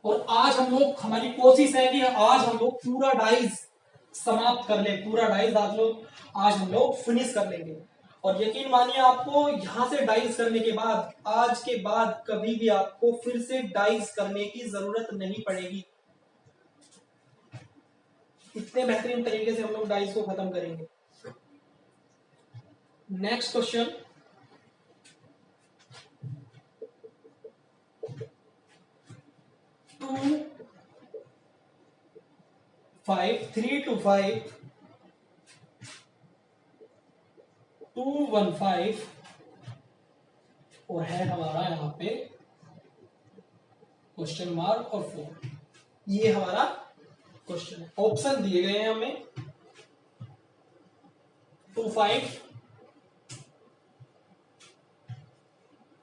और आज हम लोग, हमारी कोशिश है कि आज हम लोग पूरा डाइज समाप्त कर ले, पूरा डाइज आज हम लोग फिनिश कर लेंगे। और यकीन मानिए आपको यहां से डाइज करने के बाद, आज के बाद कभी भी आपको फिर से डाइज करने की जरूरत नहीं पड़ेगी। इतने बेहतरीन तरीके से हम लोग डाइज को खत्म करेंगे। नेक्स्ट क्वेश्चन, 3 to 5 215 और है हमारा यहाँ पे क्वेश्चन मार्क और 4। ये हमारा क्वेश्चन है। ऑप्शन दिए गए हैं हमें 25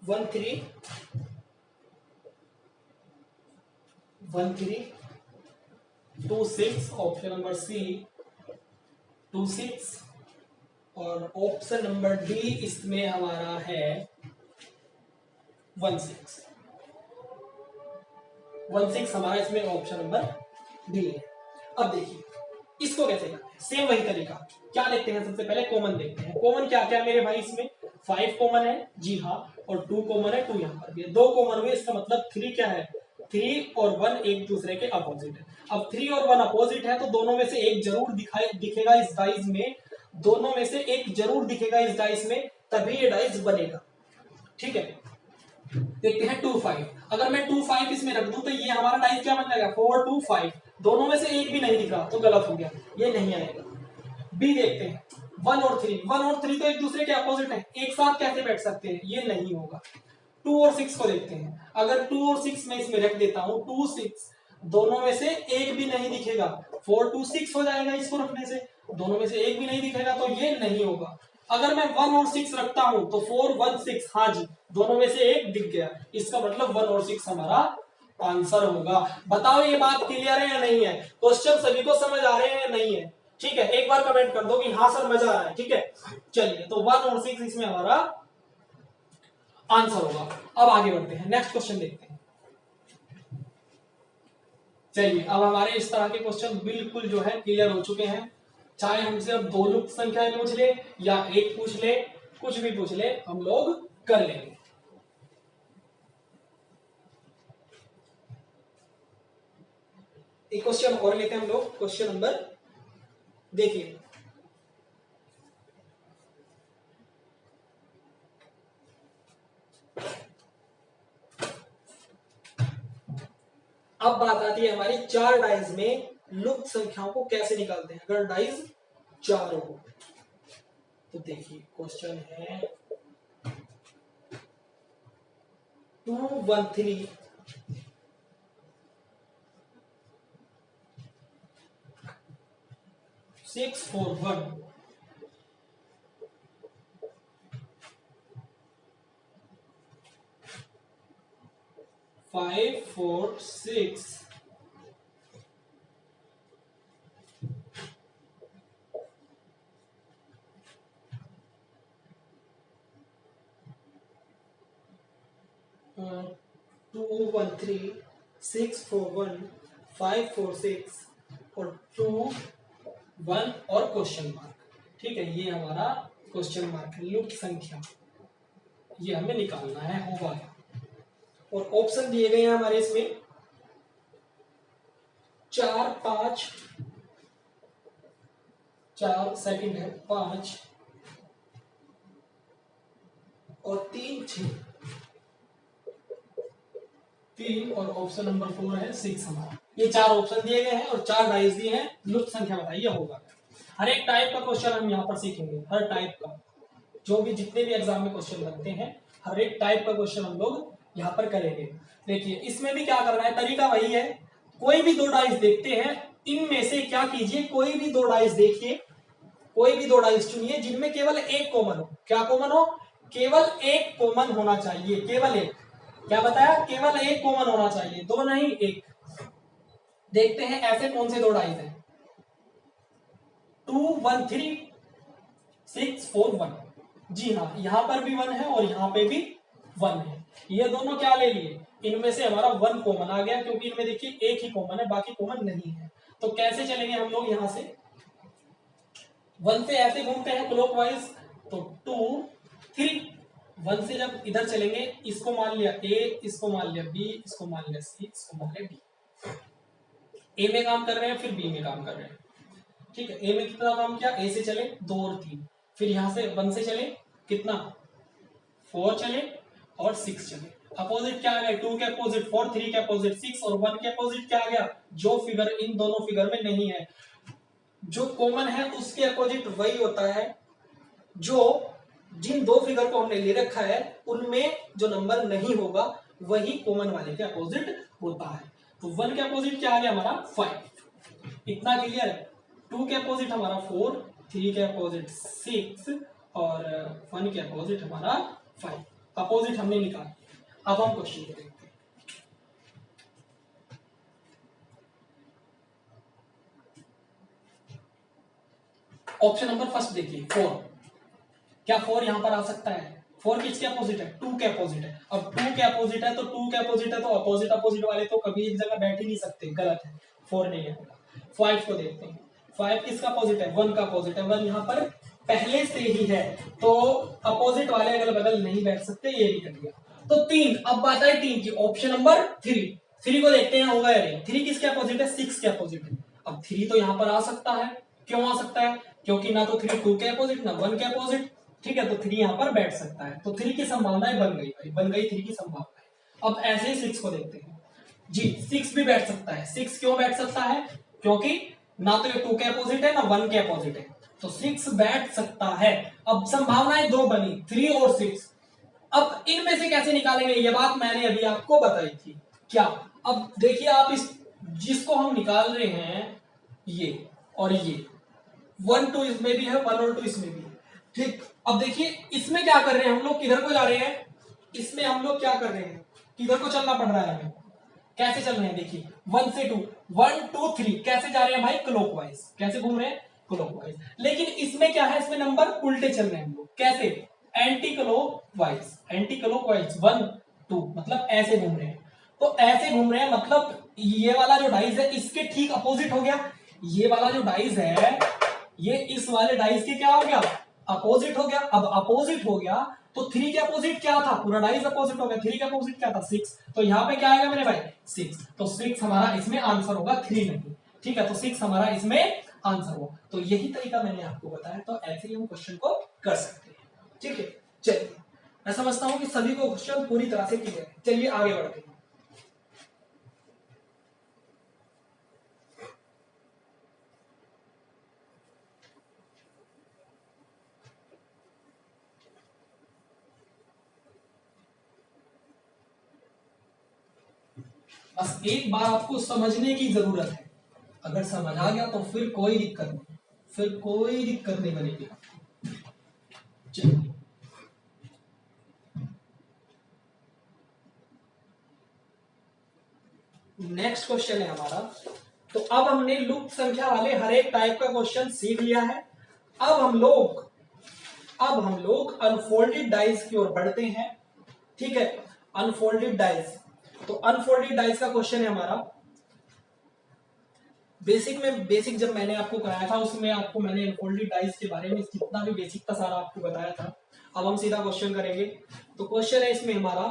13 26, ऑप्शन नंबर सी 26 और ऑप्शन नंबर डी इसमें हमारा है 16 हमारा इसमें ऑप्शन नंबर डी है। अब देखिए इसको कैसे करते हैं, सेम वही तरीका। क्या देखते हैं, सबसे पहले कॉमन देखते हैं। कॉमन क्या क्या मेरे भाई, इसमें 5 कॉमन है, जी हाँ, और 2 कॉमन है, 2 यहाँ पर भी है, 2 कॉमन हुए, इसका मतलब 3 क्या है, 3 और 1 एक दूसरे के अपोजिट है। अब 3 और 1 अपोजिट है तो दोनों में से एक जरूर दिखेगा इस डाइस में, दोनों में से एक जरूर दिखेगा इस डाइस में, तभी ये डाइस बनेगा। ठीक है, देखते हैं 2 5। अगर मैं 2 5 इसमें रख दूं तो ये हमारा डाइस क्या बन जाएगा, 4 2 5। दोनों में से एक भी नहीं दिख रहा तो गलत हो गया, ये नहीं आएगा। बी देखते हैं 1 और 3, 1 और 3 तो एक दूसरे के अपोजिट है, एक साथ कैसे बैठ सकते हैं, ये नहीं होगा। 2 और 6 को देखते हैं, अगर 2 और 6 मैं इसमें रख देता हूं, 2 6, दोनों में से एक भी नहीं दिखेगा, 4 2 6 हो जाएगा इसको रखने से, दोनों में से एक भी नहीं दिखेगा तो ये नहीं होगा। अगर मैं 1 और 6 रखता हूं तो 4 1 6, हाँ जी, दोनों में से एक दिख गया, इसका मतलब 1 और 6 हमारा आंसर होगा। बताओ ये बात क्लियर है या नहीं है, क्वेश्चन सभी को समझ आ रहे हैं या नहीं है। ठीक है, एक बार कमेंट कर दो कि हाँ सर मजा आ रहा है। ठीक है, चलिए, तो 1 और 6 इसमें हमारा आंसर होगा। अब आगे बढ़ते हैं, नेक्स्ट क्वेश्चन देखते हैं। चलिए, अब हमारे इस तरह के क्वेश्चन बिल्कुल जो है क्लियर हो चुके हैं। चाहे हमसे अब 2 लुप्त संख्याएं पूछ ले या 1 पूछ ले, कुछ भी पूछ ले, हम लोग कर लेंगे। एक क्वेश्चन और लेते हैं हम लोग, क्वेश्चन नंबर देखिए, अब बात आती है हमारी 4 डाइज में लुप्त संख्याओं को कैसे निकालते हैं। अगर डाइज 4 हो तो देखिए क्वेश्चन है 2 1 3 6 4 1 5 4 6 2 1 3 6 4 1 5 4 6 और 2 1 और क्वेश्चन मार्क। ठीक है, ये हमारा क्वेश्चन मार्क है, लुप्त संख्या, ये हमें निकालना है, होगा। और ऑप्शन दिए गए हैं हमारे इसमें 4 5, 4 सेकंड है 5 और 3 6, 3 और ऑप्शन नंबर 4 है 6 हमारा। ये 4 ऑप्शन दिए गए हैं और 4 डाइस दिए हैं, लुप्त संख्या बताइए होगा। हर एक टाइप का क्वेश्चन हम यहाँ पर सीखेंगे, हर टाइप का, जो भी जितने भी एग्जाम में क्वेश्चन बनते हैं, हर एक टाइप का क्वेश्चन हम लोग यहाँ पर करेंगे। देखिए इसमें भी क्या करना है, तरीका वही है, कोई भी 2 डाइस देखते हैं, इनमें से क्या कीजिए, कोई भी 2 डाइस देखिए, कोई भी 2 डाइस चुनिए जिनमें केवल एक कॉमन हो। क्या कॉमन हो, केवल एक कॉमन होना चाहिए, केवल एक। क्या बताया, केवल एक कॉमन होना चाहिए, 2 नहीं 1। देखते हैं ऐसे कौन से 2 डाइस हैं, 2 1 3 6 4 1, जी हाँ, यहां पर भी 1 है और यहां पे भी 1 है। ये दोनों क्या ले लिए, इनमें से हमारा 1 कॉमन आ गया, क्योंकि इनमें देखिए एक ही कॉमन है, बाकी कॉमन नहीं है। तो कैसे चलेंगे हम लोग यहां से, 1 से ऐसे घूमते हैं क्लॉकवाइज, तो 2 3, 1 से जब इधर चलेंगे, इसको मान लिया ए, इसको मान लिया बी, इसको मान लिया सी, इसको मान लिया डी। ए में काम कर रहे हैं, फिर बी में काम कर रहे हैं। ठीक है, ए में कितना काम किया, ए से चले 2 और 3, फिर यहां से 1 से चले कितना 4 चले और 6 चले। अपोजिट क्या आ गया, 2 के अपोजिट 4, 3 के अपोजिट 6 और 1 के अपोजिट क्या आ गया, जो फिगर इन दोनों फिगर में नहीं है, जो कॉमन है उसके अपोजिट वही होता है, जो जिन दो फिगर को हमने ले रखा है उनमें जो नंबर नहीं होगा वही कॉमन वाले के अपोजिट होता है। तो 1 के अपोजिट क्या आ गया हमारा 5, इतना क्लियर है। 2 के अपोजिट हमारा 4, 3 के अपोजिट 6 और 1 के अपोजिट हमारा 5, अपोजिट हमने निकाला। अब हम क्वेश्चन को देखते हैं। ऑप्शन नंबर फर्स्ट देखिए 4, क्या 4 यहां पर आ सकता है, 4 किसके अपोजिट है, 2 के अपोजिट है। अब 2 के अपोजिट है तो 2 के अपोजिट है तो अपोजिट अपोजिट वाले तो कभी एक जगह बैठ ही नहीं सकते, गलत है, 4 नहीं है। 5 को देखते हैं, 5 किसका अपोजिट है, 1 का अपोजिट है, 1 यहां पर पहले से ही है, तो अपोजिट वाले अगल बगल नहीं बैठ सकते, ये भी कर दिया। तो 3, अब बात आई 3 की, ऑप्शन नंबर 3 को देखते हैं होगा या नहीं। 3 किसके अपोजिट है, 6 के अपोजिट है। अब 3 तो यहां पर आ सकता है, क्यों आ सकता है, क्योंकि ना तो 3 2 के अपोजिट ना 1 के अपोजिट, ठीक है, तो 3 यहां पर बैठ सकता है। तो 3 की संभावनाएं बन गई भाई, बन गई 3 की संभावनाएं। अब ऐसे ही 6 को देखते हैं जी, 6 भी बैठ सकता है। 6 क्यों बैठ सकता है, क्योंकि ना तो ये 2 के अपोजिट है ना 1 के अपोजिट है, तो 6 बैठ सकता है। अब संभावनाएं दो बनी, 3 और 6। अब इनमें से कैसे निकालेंगे, ये बात मैंने अभी आपको बताई थी क्या। अब देखिए आप इस जिसको हम निकाल रहे हैं, ये और ये 1 2 इसमें भी है, 1 और 2 इसमें भी है, ठीक। अब देखिए इसमें क्या कर रहे हैं हम लोग, किधर को जा रहे हैं, इसमें हम लोग क्या कर रहे हैं, किधर को चलना पड़ रहा है हमें, कैसे चल रहे हैं देखिए 1 से 2, 1 2 3 कैसे जा रहे हैं भाई, क्लॉकवाइज, कैसे घूम रहे हैं क्लॉकवाइज। लेकिन इसमें क्या है, इसमें नंबर उल्टे चल रहे हैं हम लोग, कैसे, एंटी क्लॉकवाइज, एंटी क्लॉकवाइज 1 2 मतलब ऐसे घूम रहे हैं। तो ऐसे घूम रहे हैं मतलब ये वाला जो डाइस है इसके ठीक अपोजिट हो गया, ये वाला जो डाइस है ये इस वाले डाइस के क्या हो गया, अपोजिट हो गया। अब अपोजिट हो गया तो 3 के अपोजिट क्या था, पूरा डाइस अपोजिट हो गया, 3 के अपोजिट क्या था 6, तो यहां पे क्या आएगा मेरे भाई 6, तो 6 हमारा इसमें आंसर होगा, 3 नहीं, ठीक है, तो 6 हमारा इसमें आंसर होगा। तो यही तरीका मैंने आपको बताया, तो ऐसे ही हम क्वेश्चन को कर सकते हैं, ठीक है। चलिए मैं समझता हूं कि सभी को क्वेश्चन पूरी तरह से क्लियर है, चलिए आगे बढ़ते हैं। बस एक बार आपको समझने की जरूरत है, अगर समझ आ गया तो फिर कोई दिक्कत नहीं, फिर कोई दिक्कत नहीं बनेगी। चलिए नेक्स्ट क्वेश्चन है हमारा। तो अब हमने लुप्त संख्या वाले हर एक टाइप का क्वेश्चन सीख लिया है। अब हम लोग अनफोल्डेड डाइस की ओर बढ़ते हैं, ठीक है। अनफोल्डेड डाइस, तो अनफोल्डेड डाइस का क्वेश्चन है हमारा। बेसिक जब मैंने आपको कराया था उसमें आपको मैंने अनफोल्डेड डाइस के बारे में जितना भी बेसिक था सारा आपको बताया था। अब हम सीधा क्वेश्चन करेंगे। तो क्वेश्चन है इसमें हमारा,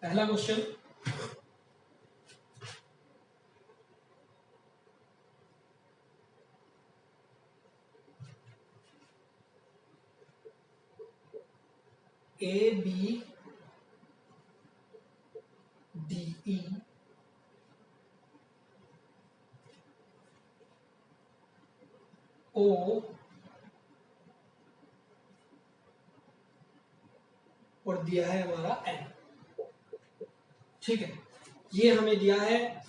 पहला question, A B D E O और दिया है हमारा एन, ठीक है, ये हमें दिया है।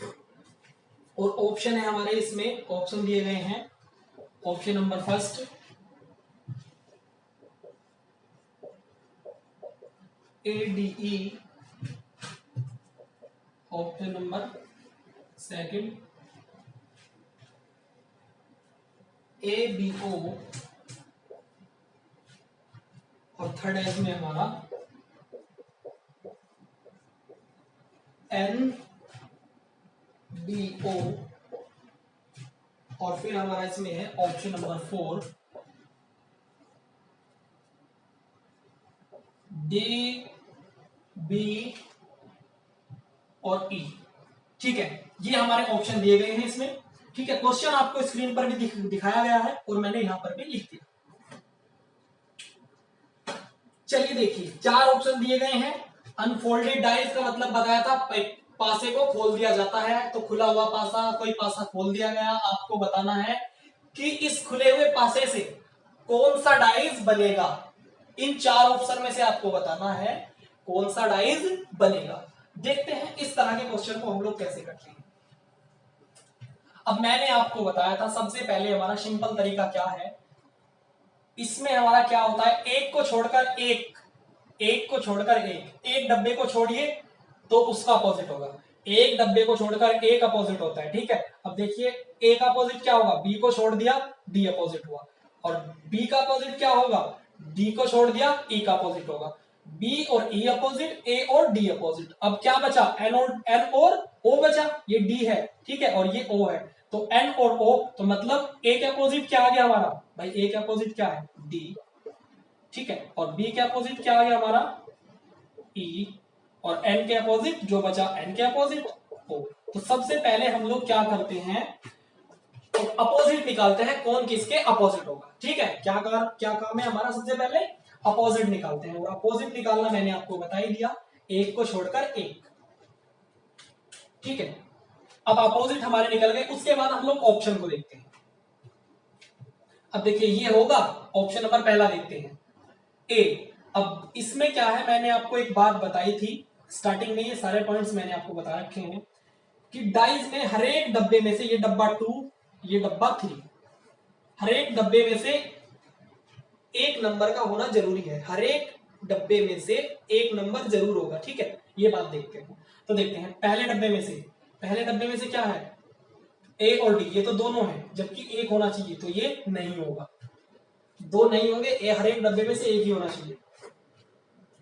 और ऑप्शन है हमारे इसमें, ऑप्शन दिए गए हैं। Option number first A D E, option number second A B O, और थर्ड है इसमें हमारा NDO, और फिर हमारा इसमें है ऑप्शन नंबर 4 DB और E। ठीक है, ये हमारे ऑप्शन दिए गए हैं इसमें। ठीक है, क्वेश्चन आपको स्क्रीन पर भी दिखाया गया है और मैंने यहां पर भी लिख दिया। चलिए देखिए, 4 ऑप्शन दिए गए हैं। अनफोल्डेड डाइस का मतलब बताया था, पासे को खोल दिया जाता है, तो खुला हुआ पासा, कोई पासा खोल दिया गया, आपको बताना है कि इस खुले हुए पासे से कौन सा डाइस बनेगा। इन 4 ऑप्शन में से आपको बताना है कौन सा डाइस बनेगा। देखते हैं इस तरह के क्वेश्चन को हम लोग कैसे करते हैं। अब मैंने आपको बताया था सबसे पहले हमारा सिंपल तरीका क्या है। इसमें हमारा क्या होता है, एक को छोड़कर एक को छोड़कर एक डब्बे को छोड़िए तो उसका अपोजिट होगा। एक डब्बे को छोड़कर एक अपोजिट होता है। ठीक है, अब देखिए ए का अपोजिट क्या होगा, बी को छोड़ दिया डी अपोजिट हुआ, और बी का अपोजिट क्या होगा, डी को छोड़ दिया ई का अपोजिट होगा। बी और ई अपोजिट, ए और डी अपोजिट। अब क्या बचा, एन और ओ बचा, ये डी है। ठीक है, और ये ओ है, तो एन और ओ, तो मतलब ए के अपोजिट क्या आ गया हमारा, भाई ए के अपोजिट क्या है, डी। ठीक है, और बी के अपोजिट क्या आ गया हमारा, ई, और एन के अपोजिट जो बचा, एन के अपोजिट ओ। तो सबसे पहले हम लोग क्या करते हैं, तो अपोजिट निकालते हैं, कौन किसके अपोजिट होगा। ठीक है, क्या काम है हमारा, सबसे पहले अपोजिट निकालते हैं, और अपोजिट निकालना मैंने आपको बता ही दिया, एक को छोड़कर एक। ठीक है, अब अपोजिट हमारे निकल गए, उसके बाद हम लोग ऑप्शन को देखते हैं। अब देखिए ये होगा ऑप्शन नंबर पहला, देखते हैं ए। अब इसमें क्या है, मैंने आपको एक बात बताई थी स्टार्टिंग में, ये सारे पॉइंट्स मैंने आपको बता रखे हैं कि डाइस में हर एक डब्बे में से, ये डब्बा 2, ये डब्बा 3, हर एक डब्बे में से एक नंबर का होना जरूरी है। हर एक डब्बे में से एक नंबर जरूर होगा। ठीक है, ये बात देखते हैं। तो देखते हैं पहले डब्बे में से क्या है, ए और डी, ये तो दोनों है, जबकि एक होना चाहिए, तो ये नहीं होगा, दो नहीं होंगे, ए हर एक डब्बे में से एक ही होना चाहिए।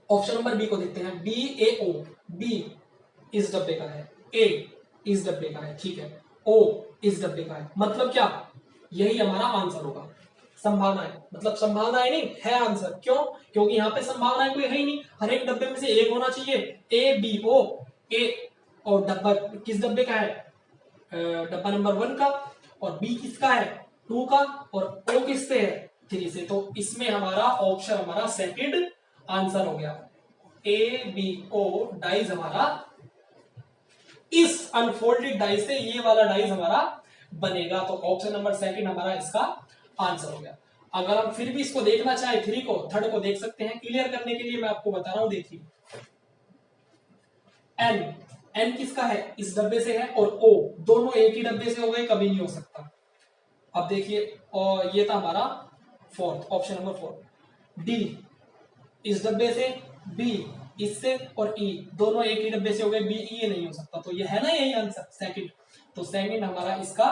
ऑप्शन नंबर बी को देखते हैं, बी ए ओ, बी इस डब्बे का है, ए इस डब्बे का है। ठीक है, ओ इस डब्बे का है, मतलब क्या, यही हमारा आंसर होगा। संभावना है, मतलब संभावना नहीं है आंसर, क्यों, क्योंकि यहाँ पे संभावना कोई है ही नहीं, हर एक डब्बे में से एक होना चाहिए। ए बी ओ, ए, और डब्बा किस डब्बे का है, डब्बा नंबर 1 का, और बी किसका है, 2 का, और ओ किससे है, 3 से। तो इसमें हमारा ऑप्शन हमारा सेकंड आंसर हो गया। ए बी ओ डाइज हमारा, इस अनफोल्डेड डाइज से ये वाला डाइज हमारा बनेगा, तो ऑप्शन नंबर सेकंड हमारा इसका आंसर हो गया। अगर हम फिर भी इसको देखना चाहे, 3 को, थर्ड को देख सकते हैं। क्लियर करने के लिए मैं आपको बता रहा हूं, देखिए एन, एन किसका है, इस डब्बे से है, और ओ, दोनों एक ही डब्बे से हो गए, कभी नहीं हो सकता। अब देखिए, और ये था हमारा फोर्थ, ऑप्शन नंबर 4, डी इस डब्बे से, बी इससे, और ई दोनों एक ही डब्बे से हो गए, बी ई, ये नहीं हो सकता, तो ये है ना यही आंसर सेकंड। तो सेकंड हमारा इसका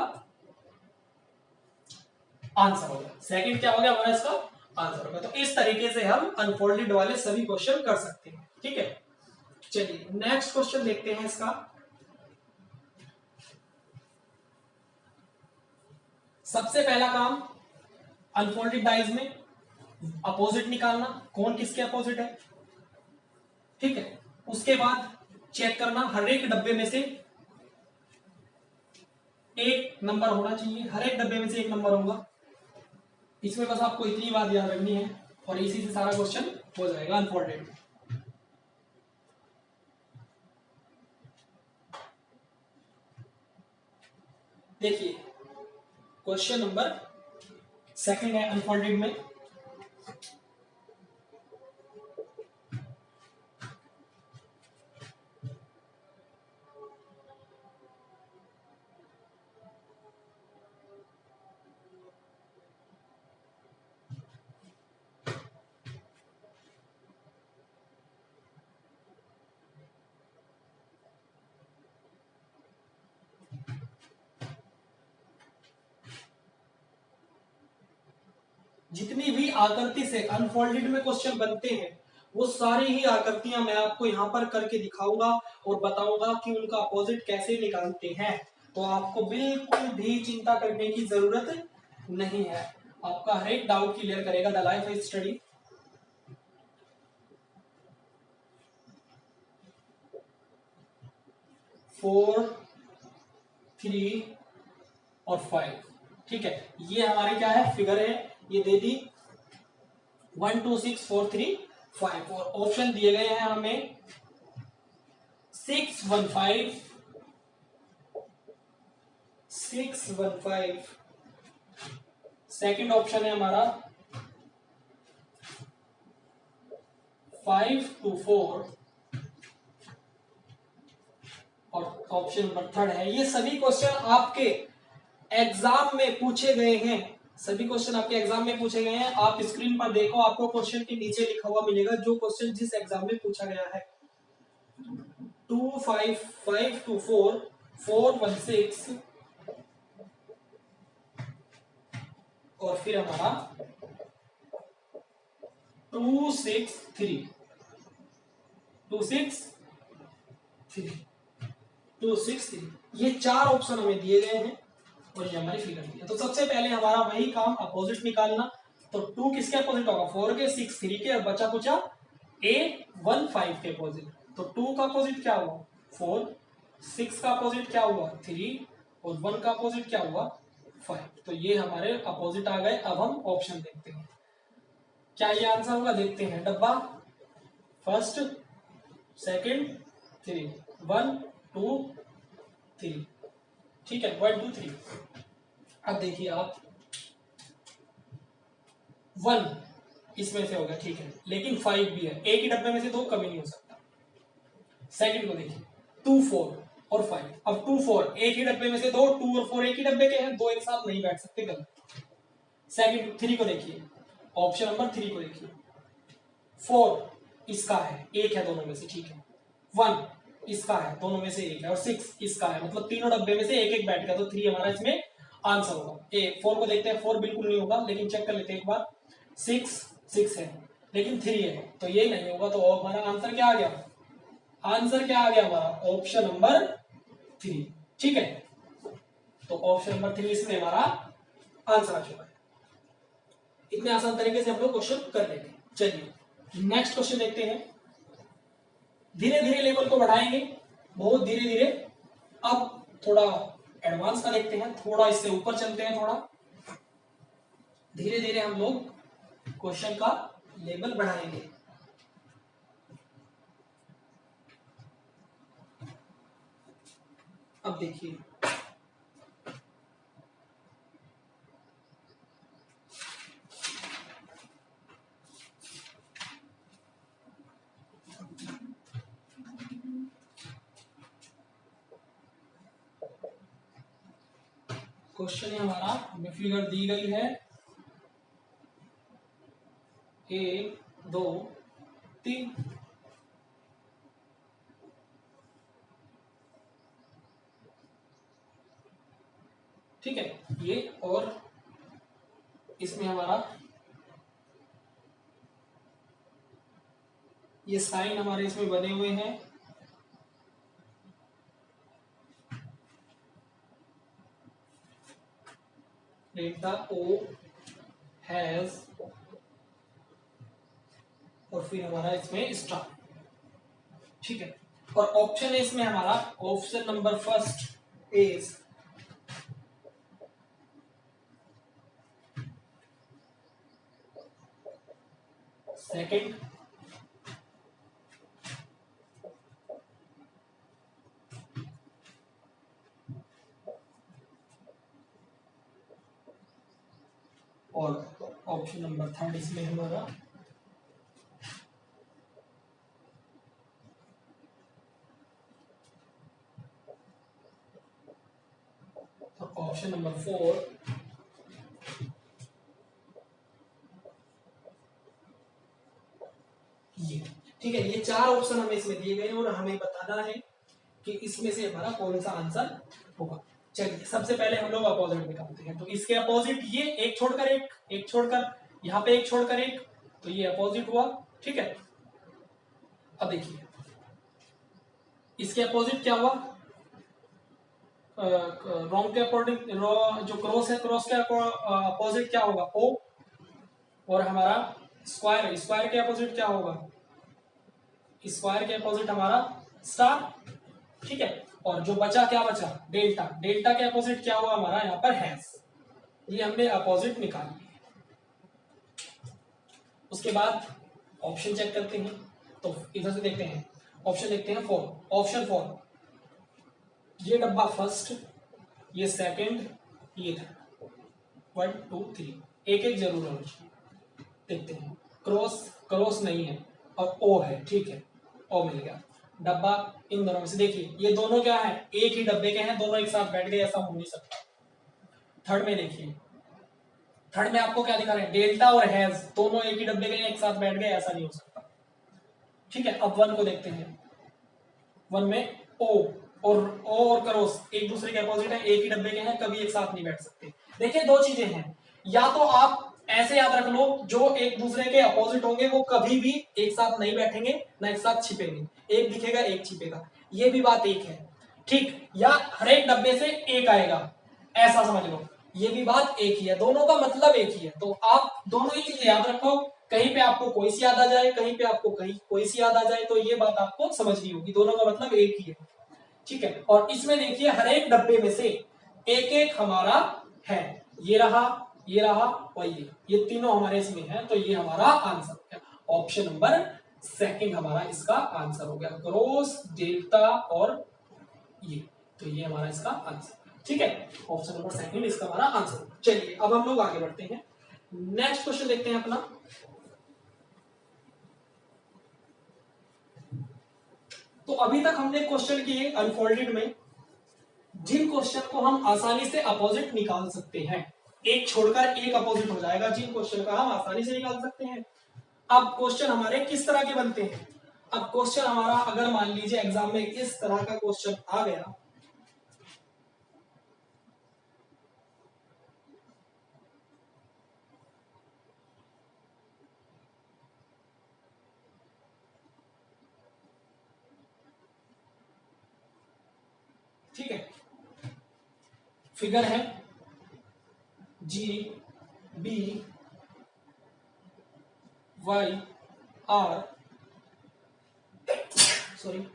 आंसर हो गया। सेकंड क्या हो गया हमारा इसका आंसर हो गया। तो इस तरीके से हम अनफोल्डेड वाले सभी क्वेश्चन कर सकते हैं। ठीक है, चलिए नेक्स्ट क्वेश्चन देखते हैं इसका। सबसे पहला काम अनफोल्डेड डाइज में अपोजिट निकालना, कौन किसके अपोजिट है। ठीक है, उसके बाद चेक करना, हर एक डब्बे में से एक नंबर होना चाहिए, हर एक डब्बे में से एक नंबर होगा। इसमें बस आपको इतनी बात याद रखनी है, और इसी से सारा क्वेश्चन हो जाएगा अनफोल्डेड। देखिए क्वेश्चन नंबर सेकंड है अनफोल्डेड में, जितनी भी आकृति से अनफोल्डेड में क्वेश्चन बनते हैं वो सारी ही आकृतियां मैं आपको यहाँ पर करके दिखाऊंगा और बताऊंगा कि उनका अपोजिट कैसे निकालते हैं। तो आपको बिल्कुल भी चिंता करने की जरूरत नहीं है, आपका हर एक डाउट क्लियर करेगा द लाइफ स्टडी। फोर, 3 और 5, ठीक है। ये हमारे क्या है, फिगर है, ये दे दी 1 2 6 4 3 5 और ऑप्शन दिए गए हैं हमें 6 1 5 6 1 5। सेकंड ऑप्शन है हमारा 5 2 4 और ऑप्शन नंबर थर्ड है। ये सभी क्वेश्चन आपके एग्जाम में पूछे गए हैं, सभी क्वेश्चन आपके एग्जाम में पूछे गए हैं। आप स्क्रीन पर देखो, आपको क्वेश्चन के नीचे लिखा हुआ मिलेगा जो क्वेश्चन जिस एग्जाम में पूछा गया है। 2 5 5 2 4 4 1 6 और फिर हमारा 2 6 3 2 6 3 2 6 3, ये चार ऑप्शन हमें दिए गए हैं और ये हमारी फिगर दी है। तो सबसे पहले हमारा वही काम अपोजिट निकालना। तो 2 किसके अपोजिट होगा, 4 के, 6 3 के और बचा कुचा A 1 5 के अपोजिट। तो 2 का अपोजिट क्या हुआ 4, 6 का अपोजिट क्या हुआ 3 और 1 का अपोजिट क्या हुआ 5। तो ये हमारे अपोजिट आ गए। अब हम ऑप्शन देखते हैं क्या ये आंसर होगा, देखते हैं। डब्बा फर्स्ट सेकंड 3 1 2 3, ठीक है 1 2 3। अब देखिए आप 1 इसमें से हो गया, ठीक है, लेकिन 5 भी है, एक ही डब्बे में से दो कभी नहीं हो सकता। सेकंड को देखिए 2 4 और 5। अब 2 4 एक ही डब्बे में से दो, 2 और 4 एक ही डब्बे के हैं, दो एक साथ नहीं बैठ सकते, गलत। सेकंड 3 को देखिए, ऑप्शन नंबर 3 को देखिए, 4 इसका है, एक है दोनों में से, ठीक है। 1 इसका है, दोनों में से एक है, और 6 इसका है, मतलब तीनों डब्बे में से एक एक बैठ गया, तो 3 हमारा इसमें आंसर होगा। 4 को देखते हैं, 4 बिल्कुल नहीं होगा, लेकिन चेक कर लेते हैं एक बार। 6 है लेकिन 3 है, तो ये नहीं होगा। तो हमारा आंसर क्या आ गया, आंसर क्या आ गया हमारा, ऑप्शन नंबर 3, ठीक है। तो ऑप्शन नंबर 3 इसमें हमारा आंसर आ चुका है। इतने आसान तरीके से हम लोग क्वेश्चन कर लेंगे। चलिए नेक्स्ट क्वेश्चन देखते हैं। धीरे धीरे लेवल को बढ़ाएंगे, बहुत धीरे धीरे। अब थोड़ा एडवांस का देखते हैं, थोड़ा इससे ऊपर चलते हैं, थोड़ा धीरे धीरे हम लोग क्वेश्चन का लेवल बढ़ाएंगे। अब देखिए क्वेश्चन है हमारा, हमें फिगर दी गई है 1 2 3, ठीक है ये, और इसमें हमारा ये साइन हमारे इसमें बने हुए हैं। डेल्टा O हैज, और फिर हमारा इसमें स्टार, ठीक है। और ऑप्शन है इसमें हमारा, option number first is second, और ऑप्शन नंबर थर्ड इसमें हमारा ऑप्शन नंबर 4 ये, ठीक है। ये चार ऑप्शन हमें इसमें दिए गए हैं और हमें बताना है कि इसमें से हमारा कौन सा आंसर होगा। चलिए सबसे पहले हम लोग अपोजिट निकालते हैं। तो इसके अपोजिट ये, एक छोड़कर एक, एक छोड़कर यहाँ पे एक छोड़कर एक, तो ये अपोजिट हुआ। ठीक है, अब देखिए इसके अपोजिट क्या हुआ, रोम के अकॉर्डिंग जो क्रॉस है, क्रॉस के अपोजिट क्या होगा, ओ। और हमारा स्क्वायर है, स्क्वायर के अपोजिट क्या होगा, स्क्वायर के अपोजिट हमारा स्टार। ठीक है, और जो बचा क्या बचा, डेल्टा। डेल्टा के अपोजिट क्या हुआ हमारा यहाँ पर हैश। ये हमने अपोजिट निकाल लिए। उसके बाद ऑप्शन चेक करते हैं, तो इधर से देखते हैं, ऑप्शन देखते हैं 4, ऑप्शन 4, ये डब्बा फर्स्ट, ये सेकंड, ये थर्ड, 1 2 3, एक एक जरूर होना चाहिए। देखते हैं, क्रॉस, क्रॉस नहीं है और ओ है। ठीक है, ओ मिल गया। डब्बा इन दोनों में से देखिए, ये दोनों क्या है, एक ही डब्बे के हैं, दोनों एक साथ बैठ गए, ऐसा हो नहीं सकता। थर्ड में देखिए, थर्ड में आपको क्या दिखा रहे हैं, डेल्टा और हैज दोनों एक ही डब्बे के हैं, एक साथ बैठ गए, ऐसा नहीं हो सकता। ठीक है, अब 1 को देखते हैं, 1 में ओ और क्रॉस एक दूसरे के अपोजिट है, एक ही डब्बे के हैं, कभी एक साथ नहीं बैठ सकते। देखिए दो चीजें हैं, या तो आप ऐसे याद रख लो, जो एक दूसरे के अपोजिट होंगे वो कभी भी एक साथ नहीं बैठेंगे, ना एक साथ छिपेंगे, एक दिखेगा एक छिपेगा, ये भी बात एक है। ठीक, या हर एक डब्बे से एक आएगा, ऐसा समझ लो, ये भी बात एक ही है, दोनों का मतलब एक ही है। तो आप दोनों ही चीजें याद रखो, कहीं पे आपको कोई सी याद आ जाए, कहीं पे आपको कहीं कोई सी याद आ जाए, तो ये बात आपको समझनी होगी, दोनों का मतलब एक ही है। ठीक है, और इसमें देखिए हर एक डब्बे में से एक एक हमारा है, ये रहा, ये रहा और ये तीनों हमारे इसमें है, तो ये हमारा आंसर हो गया। ऑप्शन नंबर सेकंड हमारा इसका आंसर हो गया, क्रॉस, डेल्टा और ये, तो ये हमारा इसका आंसर। ठीक है, ऑप्शन नंबर सेकंड इसका हमारा आंसर। चलिए अब हम लोग आगे बढ़ते हैं, नेक्स्ट क्वेश्चन देखते हैं अपना। तो अभी तक हमने क्वेश्चन किए अनफोल्डेड में, जिन क्वेश्चन को हम आसानी से अपोजिट निकाल सकते हैं, एक छोड़कर एक अपोजिट हो जाएगा, जिन क्वेश्चन का हम आसानी से निकाल सकते हैं। अब क्वेश्चन हमारे किस तरह के बनते हैं, अब क्वेश्चन हमारा अगर मान लीजिए एग्जाम में इस तरह का क्वेश्चन आ गया, ठीक है, फिगर है G B Y R, sorry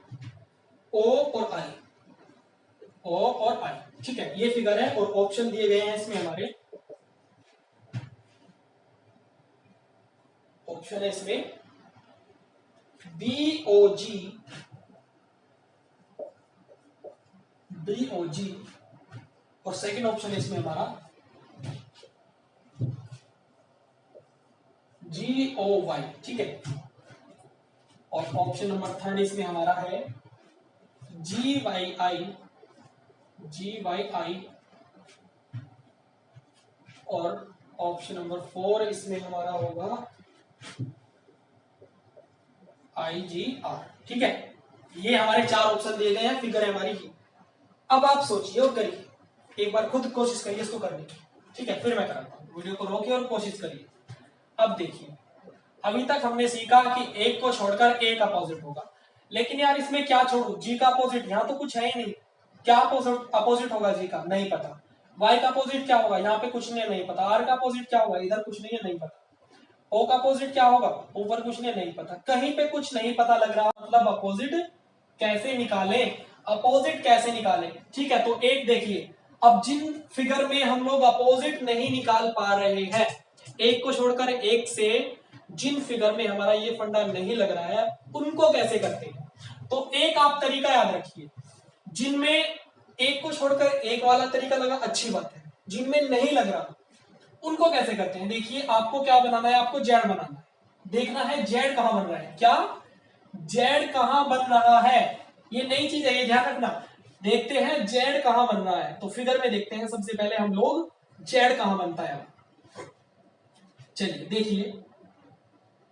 O और आई, ओ और आई। ठीक है, ये फिगर है और ऑप्शन दिए गए हैं इसमें हमारे, ऑप्शन है इसमें बी ओ जी, बी ओ जी, और सेकंड ऑप्शन है इसमें हमारा जी ओ वाई। ठीक है, और ऑप्शन नंबर थर्ड इसमें हमारा है जी वाई आई, जी वाई आई, और ऑप्शन नंबर 4 इसमें हमारा होगा आई जी आर। ठीक है, ये हमारे 4 ऑप्शन दिए गए हैं, फिगर है हमारी ही। अब आप सोचिए और करिए, एक बार खुद कोशिश करिए इसको करने की। ठीक है, फिर मैं कराता हूं, वीडियो को रोकिए और कोशिश करिए। अब देखिए, अभी तक हमने सीखा कि एक को छोड़कर एक अपोजिट होगा, लेकिन यार इसमें क्या छोड़ू, जी का अपोजिट, यहाँ तो कुछ है ही नहीं, क्या अपोजिट होगा जी का, नहीं पता। वाई का अपोजिट क्या होगा, यहाँ पे कुछ नहीं पता। आर का अपोजिट क्या होगा, इधर कुछ नहीं है, नहीं पता। ओ का अपोजिट क्या होगा, ऊपर कुछ नहीं पता, कहीं पे कुछ नहीं पता लग रहा, मतलब अपोजिट कैसे निकाले, अपोजिट कैसे निकाले। ठीक है, तो एक देखिए, अब जिन फिगर में हम लोग अपोजिट नहीं निकाल पा रहे हैं, एक को छोड़कर एक से जिन फिगर में हमारा ये फंडा नहीं लग रहा है, उनको कैसे करते हैं। तो एक आप तरीका याद रखिए, जिनमें एक को छोड़कर एक वाला तरीका लगा, अच्छी बात है, जिनमें नहीं लग रहा उनको कैसे करते हैं। देखिए, आपको क्या बनाना है, आपको जेड बनाना है, देखना है जेड कहां बन रहा है, क्या जेड कहां बन रहा है, ये नई चीज है, ये ध्यान रखना। देखते हैं जेड कहां बन रहा है, तो फिगर में देखते हैं सबसे पहले हम लोग जेड कहां बनता है। चलिए देखिए,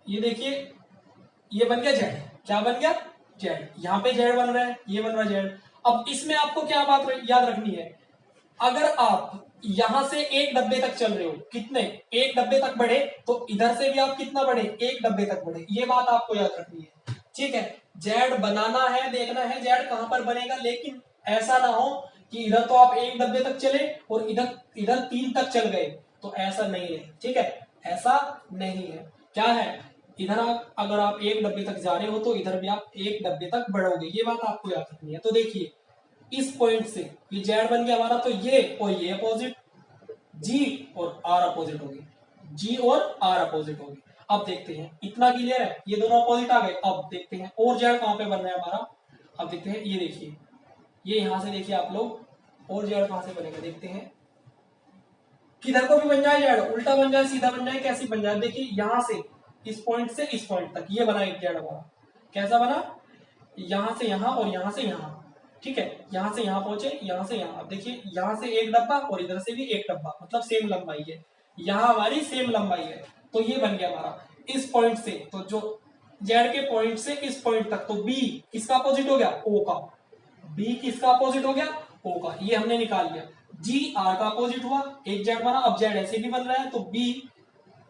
ये देखिए, ये बन गया जेड, क्या बन गया जेड, यहां पे जेड बन रहा है, ये बन रहा है जेड। अब इसमें आपको क्या बात याद रखनी है, अगर आप यहां से एक डब्बे तक चल रहे हो, कितने, एक डब्बे तक बढ़े, तो इधर से भी आप कितना बढ़े, एक डब्बे तक बढ़े, ये बात आपको याद रखनी है। ठीक है, जेड बनाना है, देखना है जेड कहां पर बनेगा, लेकिन ऐसा ना हो कि इधर तो आप एक डब्बे तक चले और इधर इधर 3 तक चल गए, तो ऐसा नहीं है। ठीक है, ऐसा नहीं है। क्या है, इधर अगर आप एक डब्बे तक जा रहे हो तो इधर भी आप एक डब्बे तक बढ़ोगे, ये बात आपको याद रखनी है। तो देखिए इस पॉइंट से ये जेड बन गया हमारा, तो ये और ये अपोजिट, जी और आर अपोजिट हो गए, जी और आर अपोजिट हो गए। अब देखते हैं, इतना क्लियर है, ये दोनों अपोजिट आ गए। अब देखते हैं और जेड कहां पे बन रहा है हमारा। अब देखते हैं, ये देखिए, ये यहां से देखिए आप लोग, और जेड कहां से बनेगा, देखते हैं किधर को भी बन जाए जेड, उल्टा बन जाए, सीधा बन जाए, कैसी बन जाए। देखिए यहां से इस पॉइंट से इस पॉइंट तक ये बना एक जेड हमारा, कैसा बना, यहां से यहां और यहां से यहां। ठीक है, यहां से यहां पहुंचे, यहां से यहां। अब देखिए यहां से एक डब्बा और इधर से भी एक डब्बा, मतलब सेम लंबाई है, यहां हमारी सेम लंबाई है, तो ये बन गया हमारा इस पॉइंट से, तो जो जेड के पॉइंट से इस पॉइंट तक, तो बी किसका अपोजिट हो गया, ओ का, बी किसका अपोजिट हो गया, ओ का, ये हमने निकाल लिया। जी आर का अपोजिट हुआ, एक जेड बना, अब जेड ऐसे भी बन रहा है, तो बी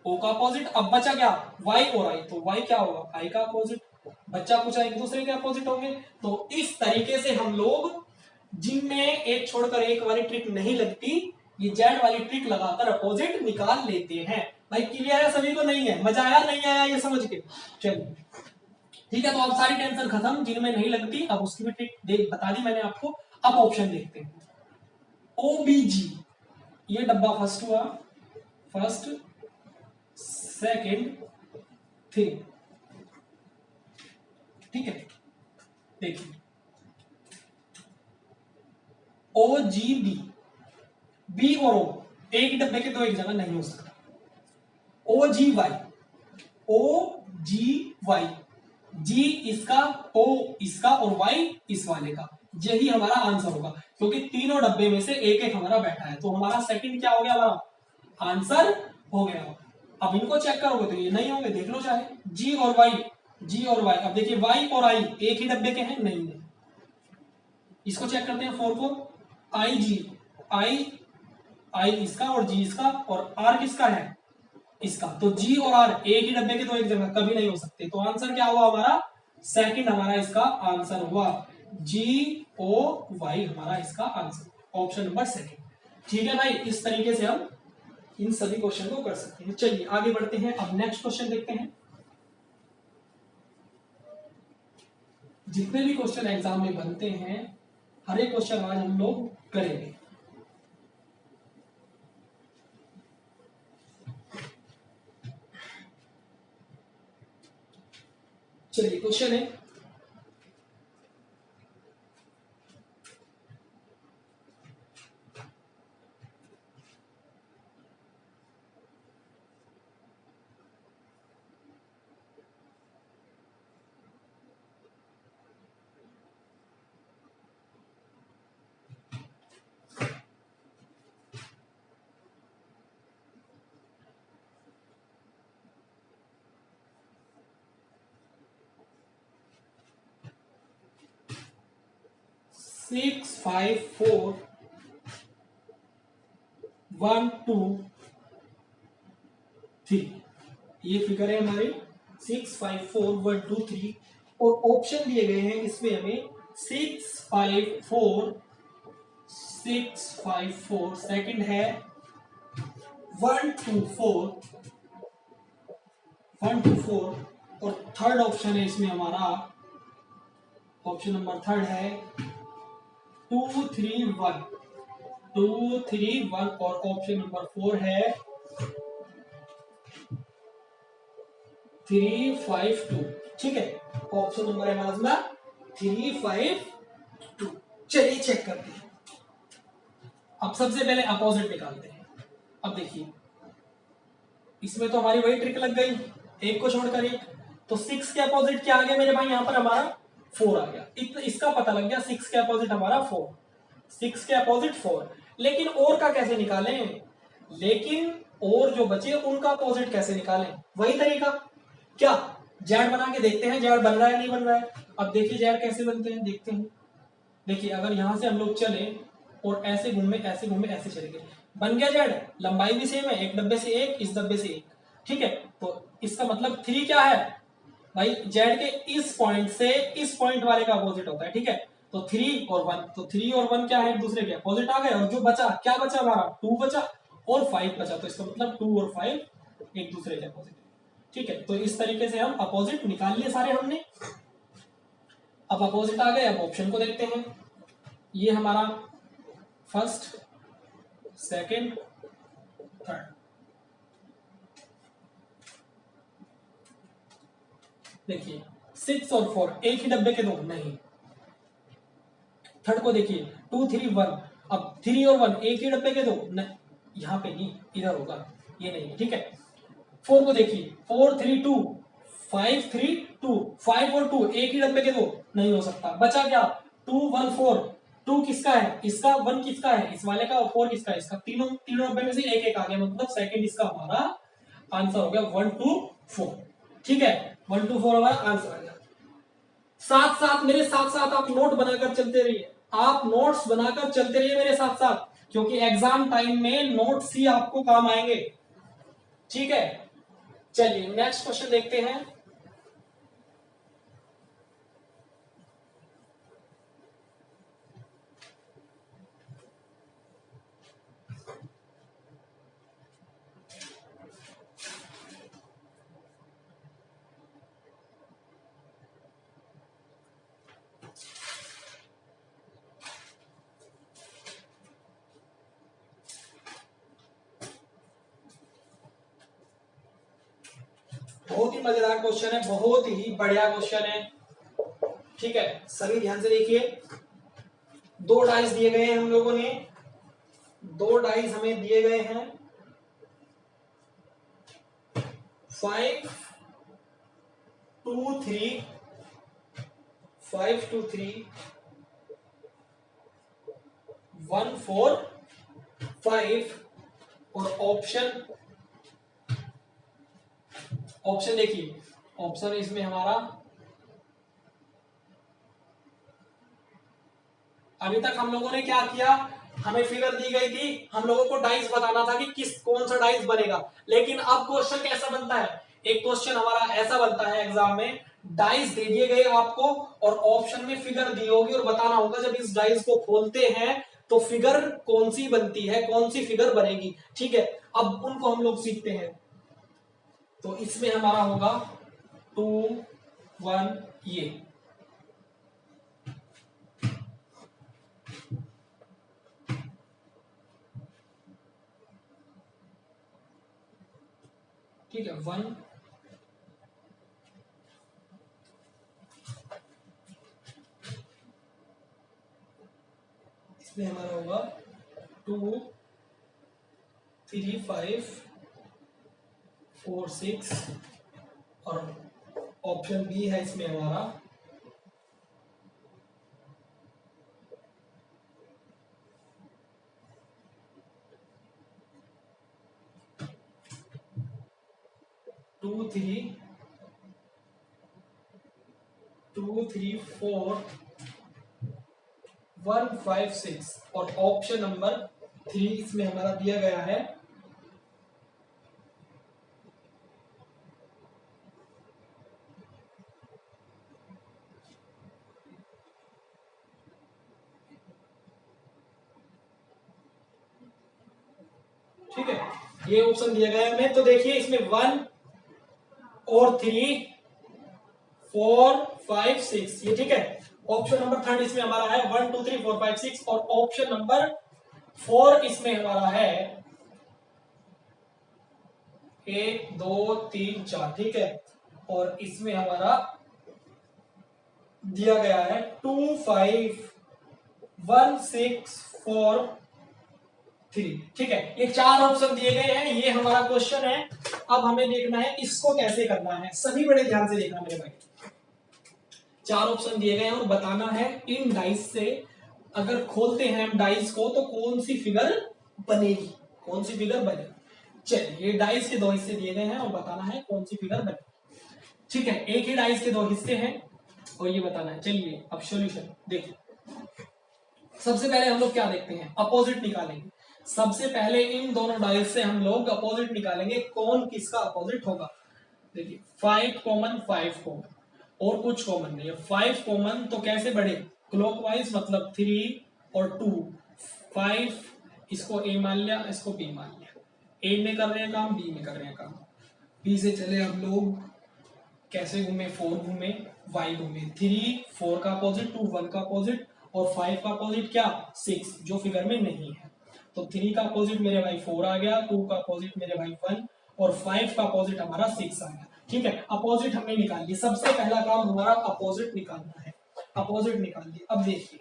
ओ का अपोजिट। अब बचा क्या, वाई और आई, तो वाई क्या होगा, आई का अपोजिट। बच्चा कुछ एक दूसरे के अपोजिट होंगे। तो इस तरीके से हम लोग, जिनमें एक छोड़कर एक वाली ट्रिक नहीं लगती, ये जेड वाली ट्रिक लगाकर अपोजिट निकाल लेते हैं। भाई क्लियर है सभी को, नहीं है, मजा आया नहीं आया ये समझ के, चलिए ठीक है। तो अब सारी टेंशन खत्म, जिनमें नहीं लगती, अब उसकी भी ट्रिक देख बता दी मैंने आपको। अब ऑप्शन देखते हैं, ओबीजी, ये डब्बा फर्स्ट हुआ, फर्स्ट सेकंड थ्री। ठीक है, देखिए ओ जी बी, बी और ओ एक ही डब्बे के दो एक जगह नहीं हो सकता। ओ जी वाई, ओ जी वाई, जी इसका, ओ इसका और वाई इस वाले का, यही हमारा आंसर होगा, क्योंकि तीनों डब्बे में से एक एक हमारा बैठा है, तो हमारा सेकंड क्या हो गया, हमारा आंसर हो गया। अब इनको चेक करोगे तो ये नहीं होंगे, देख लो चाहे, जी और वाई, जी और वाई। अब देखिए वाई और आई एक ही डब्बे के हैं, नहीं है। इसको चेक करते हैं, 4 को, आई जी, आई आई इसका और जी इसका, और आर किसका है, इसका, तो जी और आर एक ही डब्बे के दो एक जगह कभी नहीं हो सकते, तो आंसर क्या हुआ हमारा, सेकंड हमारा इसका आंसर हुआ, जी ओ वाई हमारा इसका आंसर, ऑप्शन नंबर सेकंड। ठीक है भाई, इस तरीके से हम इन सभी क्वेश्चन को कर सकते हैं। चलिए आगे बढ़ते हैं, अब नेक्स्ट क्वेश्चन देखते हैं। जितने भी क्वेश्चन एग्जाम में बनते हैं, हर एक क्वेश्चन आज हम लोग करेंगे। चलिए क्वेश्चन है, सिक्स फाइव फोर 1 2 3, ये फिगर है हमारे 6 5 4 1 2 3, और ऑप्शन दिए गए हैं इसमें हमें 6 5 4 6 5 4, सेकंड है 1 2 4 1 2 4, और थर्ड ऑप्शन है इसमें हमारा, ऑप्शन नंबर थर्ड है 2 3 1 2 3 1, और ऑप्शन नंबर 4 है 3 5 2। ठीक है, ऑप्शन नंबर है हमारा 3 5 2। चलिए चेक करते हैं। अब सबसे पहले अपोजिट निकालते हैं। अब देखिए इसमें तो हमारी वही ट्रिक लग गई, एक को छोड़कर एक, तो 6 के अपोजिट क्या आ गया मेरे भाई, यहां पर हमारा 4 आ गया, इसका पता लग गया, 6 के अपोजिट हमारा 4, 6 के अपोजिट 4। लेकिन और का कैसे निकालें, लेकिन और जो बचे उनका अपोजिट कैसे निकालें, वही तरीका, क्या जेड बना के देखते हैं, जेड बन रहा है नहीं बन रहा है। अब देखिए जेड कैसे बनते हैं, देखते हैं। देखिए अगर यहां से हम लोग चले और ऐसे घूमे ऐसे घूमे ऐसे चले गए, बन गया जेड, लंबाई भी सेम है, एक डब्बे से एक, इस डब्बे से एक, ठीक है। तो इसका मतलब 3 क्या है भाई, जेड के इस पॉइंट से इस पॉइंट वाले का अपोजिट होता है, ठीक है। तो 3 और 1, तो 3 और 1 क्या है, एक दूसरे के अपोजिट आ गए, और जो बचा क्या बचा हमारा, 2 बचा और 5 बचा, तो इसका मतलब 2 और 5 एक दूसरे के अपोजिट, ठीक है। तो इस तरीके से हम अपोजिट निकाल लिए सारे हमने। अब अपोजिट आ गए, अब ऑप्शन को देखते हैं। ये हमारा फर्स्ट, सेकंड, थर्ड, देखिए 6 और 4 एक ही डब्बे के दो नहीं। थर्ड को देखिए 2 3 1, अब 3 और 1 एक ही डब्बे के दो नहीं, यहाँ पे नहीं, इधर होगा, ये नहीं, ठीक है। 4 को देखिए 4 3 2, 5 3 2, 5 और 2 एक ही डब्बे के दो नहीं हो सकता, बचा क्या 2 1 4, 2 किसका है इसका, 1 किसका है इस वाले का, और 4 किसका है इसका, तीनों तीनों डब्बे में से एक एक आ गया, मतलब सेकंड इसका हमारा आंसर हो गया 1 2 4, ठीक है। 1 2 4 हमारा आंसर आ गया। साथ साथ मेरे साथ साथ आप नोट बनाकर चलते रहिए, आप नोट्स बनाकर चलते रहिए मेरे साथ साथ, क्योंकि एग्जाम टाइम में नोट्स ही आपको काम आएंगे, ठीक है। चलिए नेक्स्ट क्वेश्चन देखते हैं। बहुत ही मजेदार क्वेश्चन है, बहुत ही बढ़िया क्वेश्चन है, ठीक है। सभी ध्यान से देखिए, दो डाइस दिए गए हैं हम लोगों ने, दो डाइस हमें दिए गए हैं, 5 2 3, 5 2 3 1 4 5, और ऑप्शन देखिए, ऑप्शन इसमें हमारा अभी तक हम लोगों ने क्या किया, हमें फिगर दी गई थी, हम लोगों को डाइस बताना था कि किस कौन सा डाइस बनेगा, लेकिन अब क्वेश्चन कैसा बनता है, एक क्वेश्चन हमारा ऐसा बनता है एग्जाम में, डाइस दे दिए गए आपको और ऑप्शन में फिगर दी होगी और बताना होगा जब इस डाइस को खोलते हैं तो फिगर कौन सी बनती है, कौन सी फिगर बनेगी, ठीक है। अब उनको हम लोग सीखते हैं, तो इसमें हमारा होगा 2 1 ये, ठीक है, 1 इसमें हमारा होगा 2 3 5 4 6, और ऑप्शन बी है इसमें हमारा 2 3 2 3 4 1 5 6, और ऑप्शन नंबर 3 इसमें हमारा दिया गया है ठीक है, ये ऑप्शन दिया गया है हमें। तो देखिए इसमें 1 और 3 4 5 6 ये, ठीक है। ऑप्शन नंबर थर्ड इसमें हमारा है 1 2 3 4 5 6, और ऑप्शन नंबर 4 इसमें हमारा है 1 2 3 4, ठीक है। और इसमें हमारा दिया गया है 2 5 1 6 4 3, ठीक है। ये चार ऑप्शन दिए गए हैं, ये हमारा क्वेश्चन है। अब हमें देखना है इसको कैसे करना है, सभी बड़े ध्यान से देखना मेरे भाई। चार ऑप्शन दिए गए हैं और बताना है इन डाइस से अगर खोलते हैं हम डाइस को तो कौन सी फिगर बनेगी, कौन सी फिगर बनेगी। चलिए ये डाइस के दो हिस्से दिए गए हैं और बताना है कौन सी फिगर बनेगी, ठीक है। एक ही डाइस के दो हिस्से हैं और ये बताना है। चलिए अब सॉल्यूशन देखिए, सबसे पहले हम लोग क्या देखते हैं, अपोजिट निकालेंगे। सबसे पहले इन दोनों डाइस से हम लोग अपोजिट निकालेंगे, कौन किसका अपोजिट होगा। देखिए 5 कॉमन 5 कॉमन और कुछ कॉमन नहीं है, 5 कॉमन तो कैसे बढ़े क्लॉकवाइज, मतलब 3 और 2, 5 इसको ए मान लिया, इसको बी मान लिया, ए में कर रहे हैं काम, बी में कर रहे हैं काम, बी से चले हम लोग कैसे घूमे, 4 घूमे, y घूमे, 3 4 का अपोजिट, 2 1 का अपोजिट और 5 का अपोजिट क्या 6 जो फिगर में नहीं है। तो 3 का अपोजिट मेरे भाई 4 आ गया, 2 का अपोजिट मेरे भाई 1 और 5 का अपोजिट हमारा 6 आ गया। ठीक है, अपोजिट हमने निकाल ली, सबसे पहला काम हमारा अपोजिट निकालना है। अपोजिट निकाल ली। अब देखिए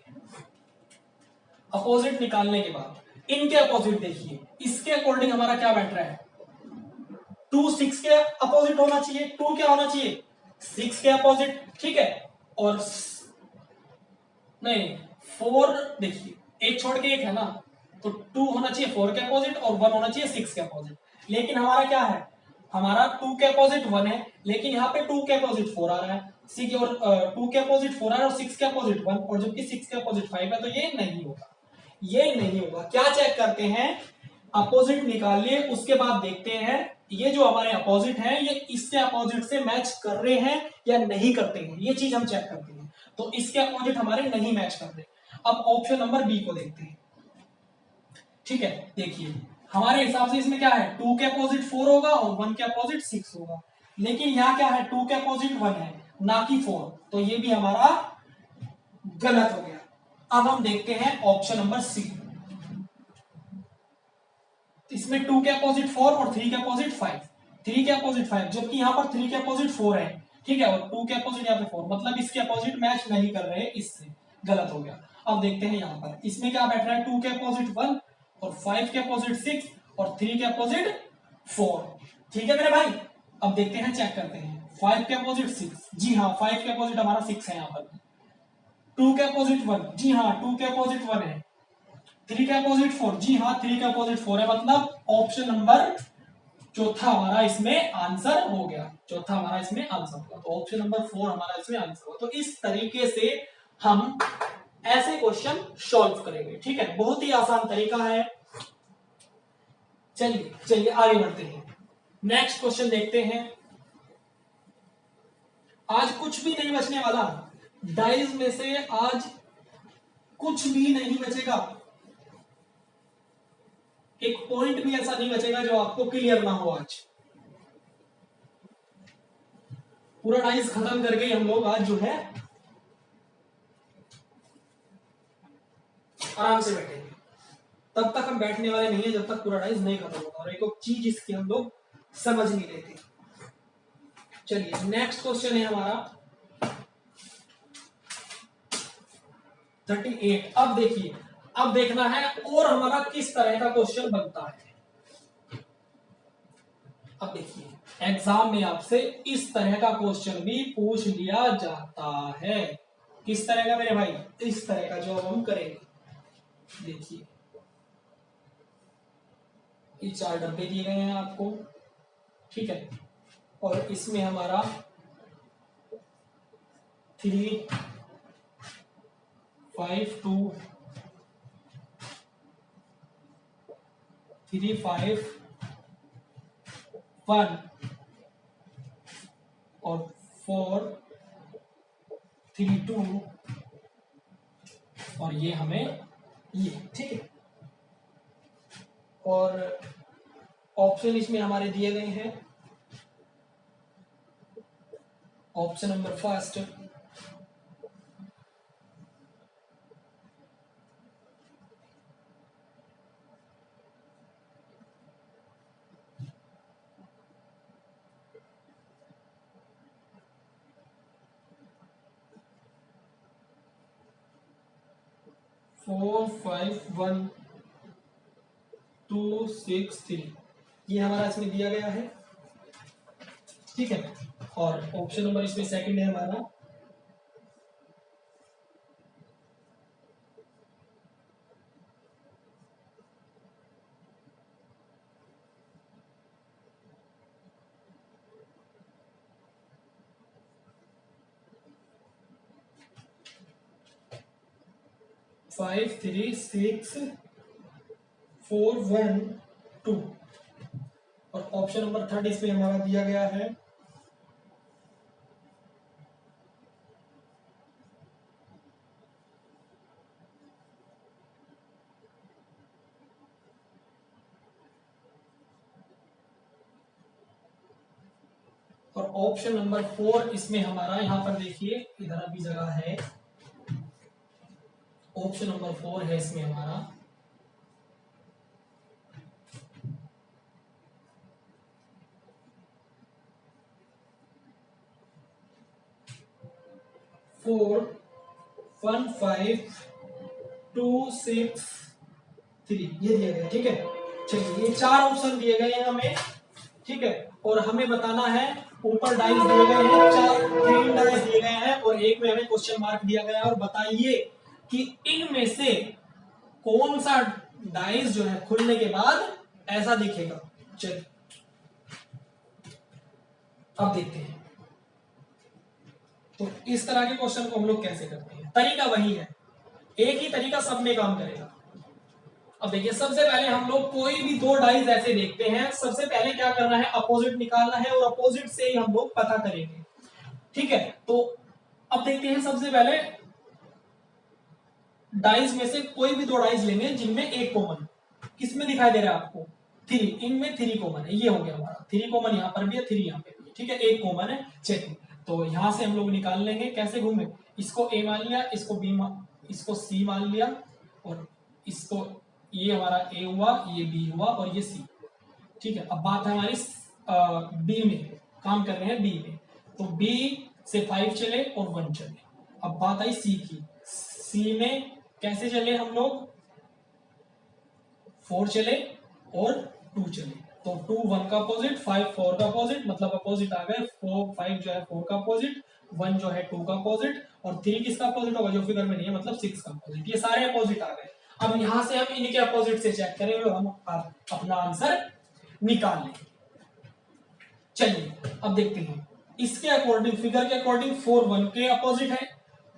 अपोजिट निकालने के बाद इनके अपोजिट देखिए, इसके अकॉर्डिंग हमारा क्या बैठ रहा है, 2 6 के अपोजिट होना चाहिए, 2 क्या होना चाहिए 6 के अपोजिट। ठीक है, और नहीं 4 देखिए एक छोड़ के एक है ना, तो 2 होना चाहिए 4 के अपोजिट और 1 होना चाहिए 6 के अपोजिट। लेकिन हमारा क्या है, हमारा 2 के अपोजिट 1 है, लेकिन यहाँ पे 2 के अपोजिट 4 आ रहा है, 6 और 2 के अपोजिट 4 आ रहा है और 6 के अपोजिट 1, और जबकि 6 के अपोजिट 5 है, तो ये नहीं होगा, ये नहीं होगा। क्या चेक करते हैं, अपोजिट निकाल लिए, उसके बाद देखते हैं ये जो हमारे अपोजिट है ये इसके अपोजिट से मैच कर रहे हैं या नहीं करते हैं, ये चीज हम चेक करते हैं। तो इसके अपोजिट हमारे नहीं मैच कर रहे। अब ऑप्शन नंबर बी को देखते हैं। ठीक है, देखिए हमारे हिसाब से इसमें क्या है, 2 के अपोजिट 4 होगा और 1 के अपोजिट 6 होगा, लेकिन यहाँ क्या है 2 के अपोजिट 1 है ना कि 4, तो ये भी हमारा गलत हो गया। अब हम देखते हैं ऑप्शन नंबर सी, इसमें 2 के अपोजिट 4 और 3 के अपोजिट 5, 3 के अपोजिट 5, जबकि यहाँ पर 3 के अपोजिट 4 है। ठीक है, और 2 के अपोजिट यहाँ पे 4, मतलब इसके अपोजिट मैच नहीं कर रहे, इससे गलत हो गया। अब देखते हैं यहाँ पर इसमें क्या बैठ रहा है, 2 के अपोजिट 1 और 5 के अपोजिट 6 और 3 के अपोजिट 4। ठीक है मेरे भाई, अब देखते हैं, चेक करते हैं, 5 के अपोजिट 6, जी हाँ 5 के अपोजिट हमारा 6 है यहाँ पर, 2 के अपोजिट 1, जी हाँ 2 के अपोजिट 1 है, 3 के अपोजिट 4, जी हाँ 3 के अपोजिट 4 है, मतलब ऑप्शन नंबर चौथा हमारा इसमें आंसर हो गया, चौथा हमारा इसमें आंसर होगा, तो ऑप्शन नंबर 4 हमारा इसमें आंसर होगा। तो इस तरीके से हम ऐसे क्वेश्चन सॉल्व करेंगे। ठीक है, बहुत ही आसान तरीका है। चलिए चलिए आगे बढ़ते हैं, नेक्स्ट क्वेश्चन देखते हैं। आज कुछ भी नहीं बचने वाला, डाइज में से आज कुछ भी नहीं बचेगा, एक पॉइंट भी ऐसा नहीं बचेगा जो आपको क्लियर ना हो। आज पूरा डाइस खत्म करके हम लोग आज जो है आराम से बैठेंगे। तब तक हम बैठने वाले नहीं है जब तक पूरा डाइस नहीं खत्म होगा, और एक चीज इसकी हम लोग समझ नहीं लेते। चलिए नेक्स्ट क्वेश्चन है हमारा 38। अब देखिए, अब देखना है और हमारा किस तरह का क्वेश्चन बनता है। अब देखिए एग्जाम में आपसे इस तरह का क्वेश्चन भी पूछ लिया जाता है। किस तरह का मेरे भाई, इस तरह का जो हम करेंगे। देखिए ये 4 डब्बे दिए गए हैं आपको, ठीक है, और इसमें हमारा 3 5 2 3 5 1 और 4 3 2 और ये हमें ये, ठीक है, और ऑप्शन इसमें हमारे दिए गए हैं। ऑप्शन नंबर फर्स्ट 4 5 1 2 6 3, ये हमारा इसमें दिया गया है। ठीक है, और ऑप्शन नंबर इसमें सेकंड है हमारा 5 3 6 4 1 2 और ऑप्शन नंबर थर्ड इसमें हमारा दिया गया है और ऑप्शन नंबर 4 इसमें हमारा यहां पर देखिए इधर अभी जगह है, ऑप्शन नंबर 4 है इसमें हमारा 4 1 5 2 6 3 ये दिया गया। ठीक है, चलिए ये 4 ऑप्शन दिए गए हैं हमें। ठीक है, और हमें बताना है ऊपर डाइस दिए गए हैं, 3 डाइस दिए गए हैं और एक में हमें क्वेश्चन मार्क दिया गया है और बताइए कि इनमें से कौन सा डाइस जो है खुलने के बाद ऐसा दिखेगा। चलिए अब देखते हैं तो इस तरह के क्वेश्चन को हम लोग कैसे करते हैं। तरीका वही है, एक ही तरीका सब में काम करेगा। अब देखिए सबसे पहले हम लोग कोई भी 2 डाइस ऐसे देखते हैं, सबसे पहले क्या करना है, अपोजिट निकालना है और अपोजिट से ही हम लोग पता करेंगे। ठीक है, तो अब देखते हैं सबसे पहले डाइस में से कोई भी 2 डाइस लेंगे जिनमें एक कॉमन, किसमें दिखाई दे रहा है आपको, 3, इनमें 3 कॉमन है, ये हो गया हमारा 3 कॉमन, यहां पर भी है 3 यहां पे भी। ठीक है, एक कॉमन है, चेक। तो यहां से हम लोग निकाल लेंगे, कैसे घूमे, इसको ए मान लिया, इसको बी इसको सी मान लिया और इसको, ये हमारा ए हुआ, ये बी हुआ और ये सी। ठीक है, अब बात है हमारी बी में, काम कर रहे हैं बी में, तो बी से 5 चले और 1 चले। अब बात आई सी की, सी में कैसे चले हम लोग, 4 चले और 2 चले, तो 2 1 का अपोजिट, 5 4 का अपोजिट, मतलब अपोजिट आ गए, 4 5 जो है 4 का अपोजिट, 1 जो है 2 का अपोजिट और 3 किसका अपोजिट होगा, जो फिगर में नहीं है, मतलब 6 का अपोजिट। ये सारे अपोजिट आ गए। अब यहां से हम इनके अपोजिट से चेक करेंगे और हम अपना आंसर निकाल लेंगे। चलिए अब देखते हैं, इसके अकॉर्डिंग, फिगर के अकॉर्डिंग 4 1 के अपोजिट है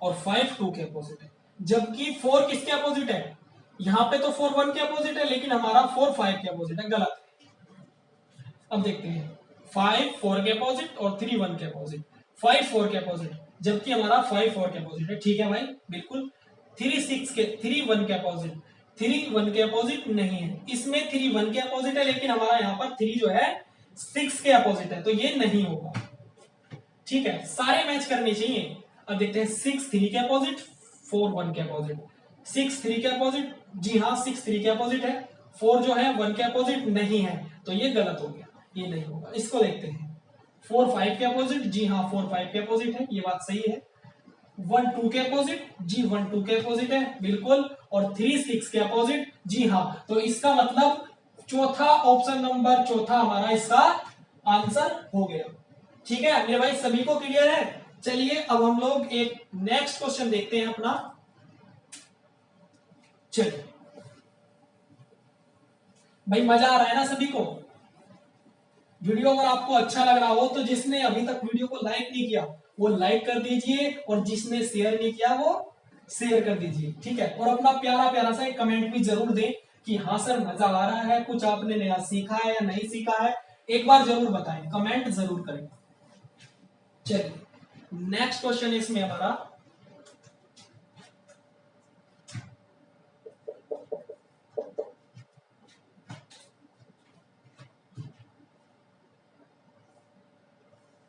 और 5 2 के अपोजिट है, जबकि 4 किसके अपोजिट है, यहां पे तो 4 1 के अपोजिट है लेकिन हमारा 4 5 के अपोजिट है, गलत है। अब देखते हैं 5 4 के अपोजिट और 3 1 के अपोजिट, 5 4 के अपोजिट, जबकि हमारा 5 4 के अपोजिट है। ठीक है भाई, बिल्कुल। 3 6 के, 3 1 के अपोजिट, 3 1 के अपोजिट नहीं है, इसमें 3 1 के अपोजिट है लेकिन हमारा यहाँ पर 3 जो है 6 के अपोजिट है, तो ये नहीं होगा। ठीक है, सारे मैच करने चाहिए। अब देखते हैं 6 3 के अपोजिट, 4 1 के अपोजिट, 6 3 के अपोजिट, जी हाँ 6 3 के अपोजिट है, 4 जो है 1 के अपोजिट नहीं है, तो ये गलत हो गया, ये नहीं होगा। इसको देखते हैं 4 5 के अपोजिट, जी हाँ 4 5 के अपोजिट है, ये बात सही है। 1 2 के अपोजिट, जी 1 2 के अपोजिट है, बिल्कुल। और 3 6 के अपोजिट, जी हाँ, तो इसका मतलब चौथा ऑप्शन नंबर चौथा हमारा इसका आंसर हो गया। ठीक है मेरे भाई, सभी को क्लियर है। चलिए अब हम लोग एक नेक्स्ट क्वेश्चन देखते हैं अपना। चलिए भाई, मजा आ रहा है ना सभी को। वीडियो अगर आपको अच्छा लग रहा हो तो जिसने अभी तक वीडियो को लाइक नहीं किया वो लाइक कर दीजिए और जिसने शेयर नहीं किया वो शेयर कर दीजिए। ठीक है, और अपना प्यारा प्यारा सा एक कमेंट भी जरूर दें कि हाँ सर मजा आ रहा है, कुछ आपने नया सीखा है या नहीं सीखा है, एक बार जरूर बताएं, कमेंट जरूर करें। चलिए नेक्स्ट क्वेश्चन इसमें हमारा,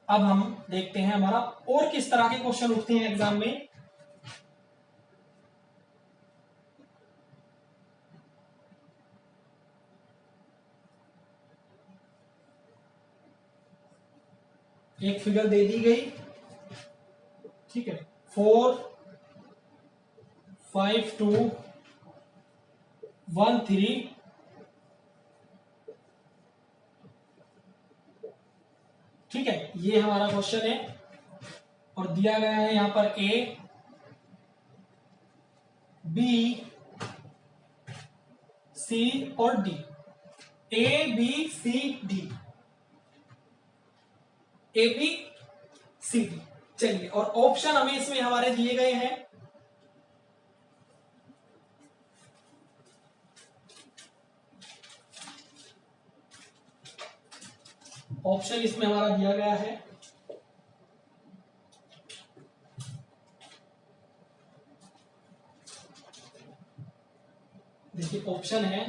अब हम देखते हैं हमारा और किस तरह के क्वेश्चन उठते हैं एग्जाम में। एक फिगर दे दी गई, ठीक है, 4 5 2 1 3, ठीक है, ये हमारा क्वेश्चन है और दिया गया है यहां पर ए बी सी और D, A B C D, A B C D. चलिए, और ऑप्शन हमें इसमें हमारे दिए गए हैं, ऑप्शन इसमें हमारा दिया गया है, देखिए ऑप्शन है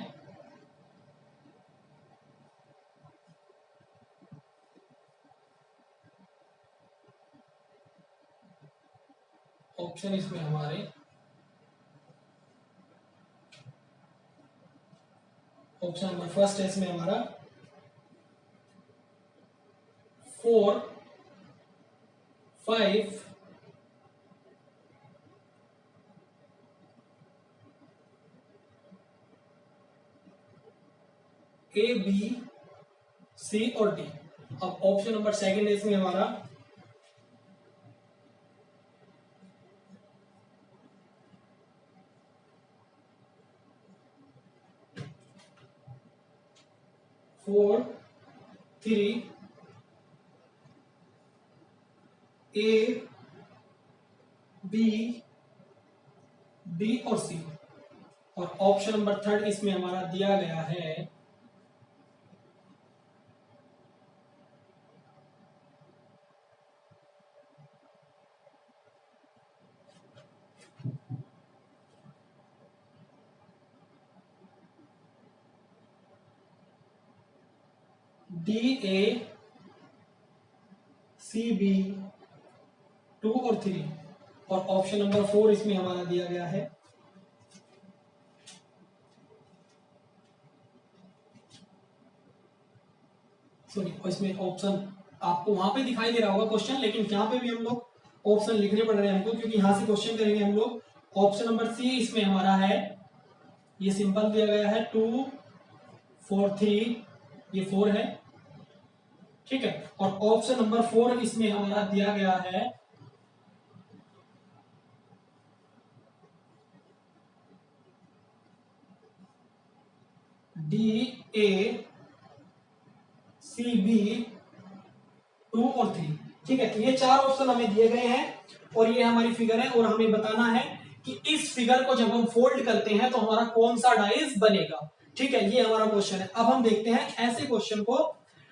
ऑप्शन इसमें हमारे ऑप्शन नंबर फर्स्ट है इसमें हमारा 4, 5, ए, बी, सी और डी। अब ऑप्शन नंबर सेकंड है इसमें हमारा 4, 3, ए, बी, डी और सी। और ऑप्शन नंबर थर्ड इसमें हमारा दिया गया है डी, ए, सी, बी, 2 और 3। और ऑप्शन नंबर 4 इसमें हमारा दिया गया है सॉरी, इसमें ऑप्शन आपको वहां पे दिखाई दे रहा होगा क्वेश्चन, लेकिन यहाँ पे भी हम लोग ऑप्शन लिखने पड़ रहे हैं हमको, क्योंकि यहां से क्वेश्चन करेंगे हम लोग। ऑप्शन नंबर सी इसमें हमारा है, ये सिंपल दिया गया है 2, 4, 3, ये 4 है, ठीक है। और ऑप्शन नंबर 4 इसमें हमारा दिया गया है डी, ए, सी, बी, 2 और 3, ठीक है। तो ये 4 ऑप्शन हमें दिए गए हैं और ये हमारी फिगर है, और हमें बताना है कि इस फिगर को जब हम फोल्ड करते हैं तो हमारा कौन सा डाइस बनेगा, ठीक है। ये हमारा क्वेश्चन है। अब हम देखते हैं ऐसे क्वेश्चन को,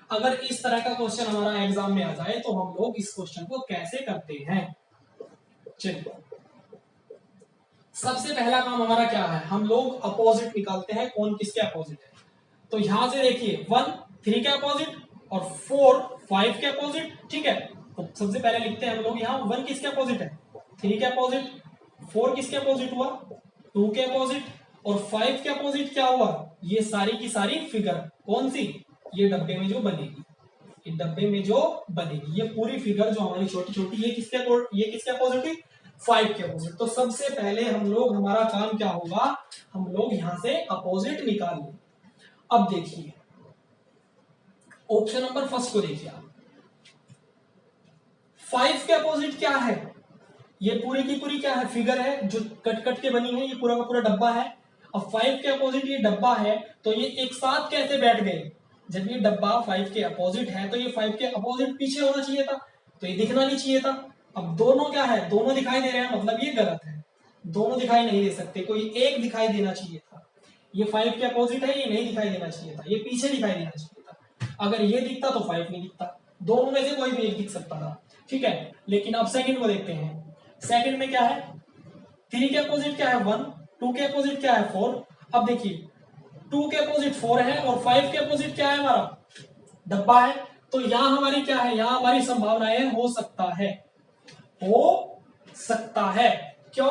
अगर इस तरह का क्वेश्चन हमारा एग्जाम में आ जाए तो हम लोग इस क्वेश्चन को कैसे करते हैं। चलिए, सबसे पहला काम हमारा क्या है, हम लोग अपोजिट निकालते हैं, कौन किसके अपोजिट है। तो यहां से देखिए 1 3 के अपोजिट और 4 5 के अपोजिट, ठीक है। तो सबसे पहले लिखते हैं हम लोग यहाँ 1 किसके अपोजिट है, 3 के अपोजिट, 4 किसके अपोजिट हुआ, 2 के अपोजिट, और 5 के अपोजिट क्या हुआ, ये सारी की सारी फिगर कौन सी, ये डब्बे में जो बनेगी, ये डब्बे में जो बनेगी, ये पूरी फिगर जो हमारी छोटी छोटी, ये किसके अपोजिट है, 5 के अपोजिट। तो सबसे पहले हम लोग, हमारा काम क्या होगा, हम लोग यहां से अपोजिट निकाल लें। अब देखिए ऑप्शन नंबर फर्स्ट को देखिए आप, 5 के अपोजिट क्या है, ये पूरी की पूरी क्या है, फिगर है जो कट कट के बनी है, ये पूरा का पूरा डब्बा है। अब 5 के अपोजिट ये डब्बा है, तो ये एक साथ कैसे बैठ गए, जब ये डब्बा 5 के अपोजिट है तो ये 5 के अपोजिट पीछे होना चाहिए था, तो ये दिखना नहीं चाहिए था। अब दोनों क्या है, दोनों दिखाई दे रहे हैं, मतलब ये गलत है, दोनों दिखाई नहीं दे सकते, कोई एक दिखाई देना चाहिए था। ये 5 के अपोजिट है, ये नहीं दिखाई देना चाहिए था, ये पीछे दिखाई देना चाहिए था। अगर ये दिखता तो 5 नहीं दिखता, दोनों में से कोई भी एक दिख सकता था, ठीक है। लेकिन अब सेकंड को देखते हैं, सेकंड में क्या है, 3 के अपोजिट क्या है 1, 2 के अपोजिट क्या है 4। अब देखिए 2 के अपोजिट 4 है और 5 के अपोजिट क्या है, हमारा डब्बा है। तो यहां हमारी क्या है, यहां हमारी संभावनाएं हो सकता है, क्यों,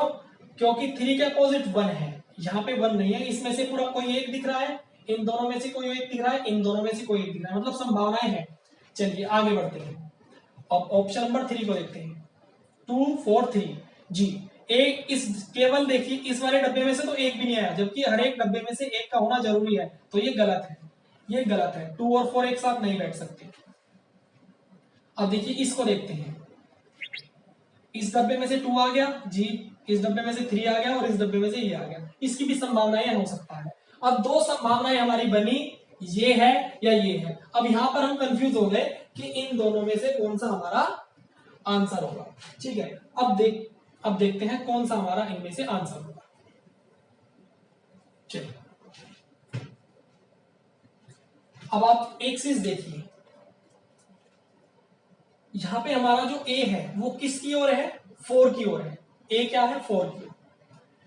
क्योंकि 3 के अपोजिट 1 है, यहाँ पे 1 नहीं है, इसमें से पूरा कोई एक दिख रहा है, इन दोनों में से कोई एक दिख रहा है, इन दोनों में से कोई एक दिख रहा है, मतलब संभावनाएं हैं। चलिए आगे बढ़ते हैं, अब ऑप्शन नंबर 3 को देखते हैं, 2 4 3 जी। एक इस केवल देखिए इस वाले डब्बे में से तो एक भी नहीं आया, जबकि हर एक डब्बे में से एक का होना जरूरी है, तो ये गलत है, ये गलत है, 2 और 4 एक साथ नहीं बैठ सकते। अब देखिए इसको देखते हैं, इस डब्बे में से 2 आ गया जी, इस डब्बे में से 3 आ गया और इस डब्बे में से ये आ गया, इसकी भी संभावनाएं हो सकता है। अब दो संभावनाएं हमारी बनी, ये है या ये है। अब यहां पर हम कंफ्यूज हो गए कि इन दोनों में से कौन सा हमारा आंसर होगा, ठीक है। अब देखते हैं कौन सा हमारा इनमें से आंसर होगा। चलिए अब आप एक चीज देखिए, यहाँ पे हमारा जो ए है वो किसकी ओर है, 4 की ओर है। ए क्या है, 4 की ओर।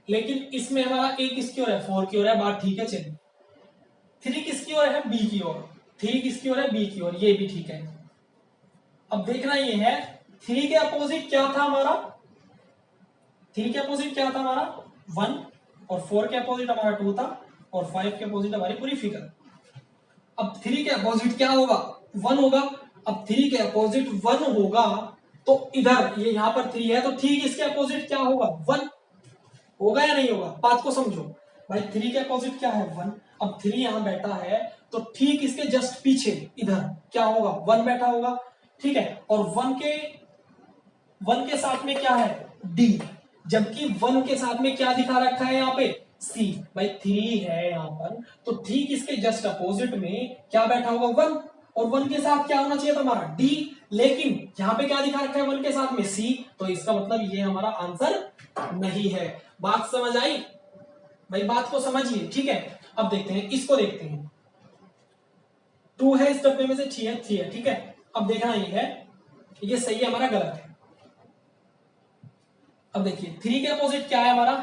लेकिन इसमें हमारा ए किसकी ओर है, 4 की ओर है, बात ठीक है। चलिए 3 किसकी ओर है, बी की ओर। 3 किसकी ओर है, बी की ओर, ये भी ठीक है। अब देखना ये है 3 के अपोजिट क्या था हमारा, 3 के अपोजिट क्या था हमारा 1, और 4 के अपोजिट हमारा 2 था, और 5 के अपोजिट हमारी पूरी फिगर। अब 3 के अपोजिट क्या होगा, 1 होगा। अब 3 के अपोजिट 1 होगा तो इधर ये यहां पर 3 है तो ठीक इसके अपोजिट क्या होगा, 1 होगा या नहीं होगा। बात को समझो भाई, 3 के अपोजिट क्या है, 1। अब 3 यहां बैठा है तो ठीक इसके जस्ट पीछे इधर क्या होगा, 1 बैठा होगा, ठीक है। और 1 के साथ में क्या है, डी, जबकि 1 के साथ में क्या दिखा रखा है यहाँ पे, सी। भाई 3 है यहाँ पर तो ठीक इसके जस्ट अपोजिट में क्या बैठा होगा, 1, और 1 के साथ क्या होना चाहिए था हमारा, डी। लेकिन यहाँ पे क्या दिखा रखा है 1 के साथ में, सी। तो इसका मतलब ये हमारा आंसर नहीं है। बात समझ आई भाई, बात को समझिए, ठीक है। अब देखते हैं, इसको देखते हैं। 2 है इस डब्बे में से, 3 है, 3 है, ठीक है। अब देखना ये है, ये सही है हमारा, गलत है। अब देखिए 3 के अपोजिट क्या है हमारा,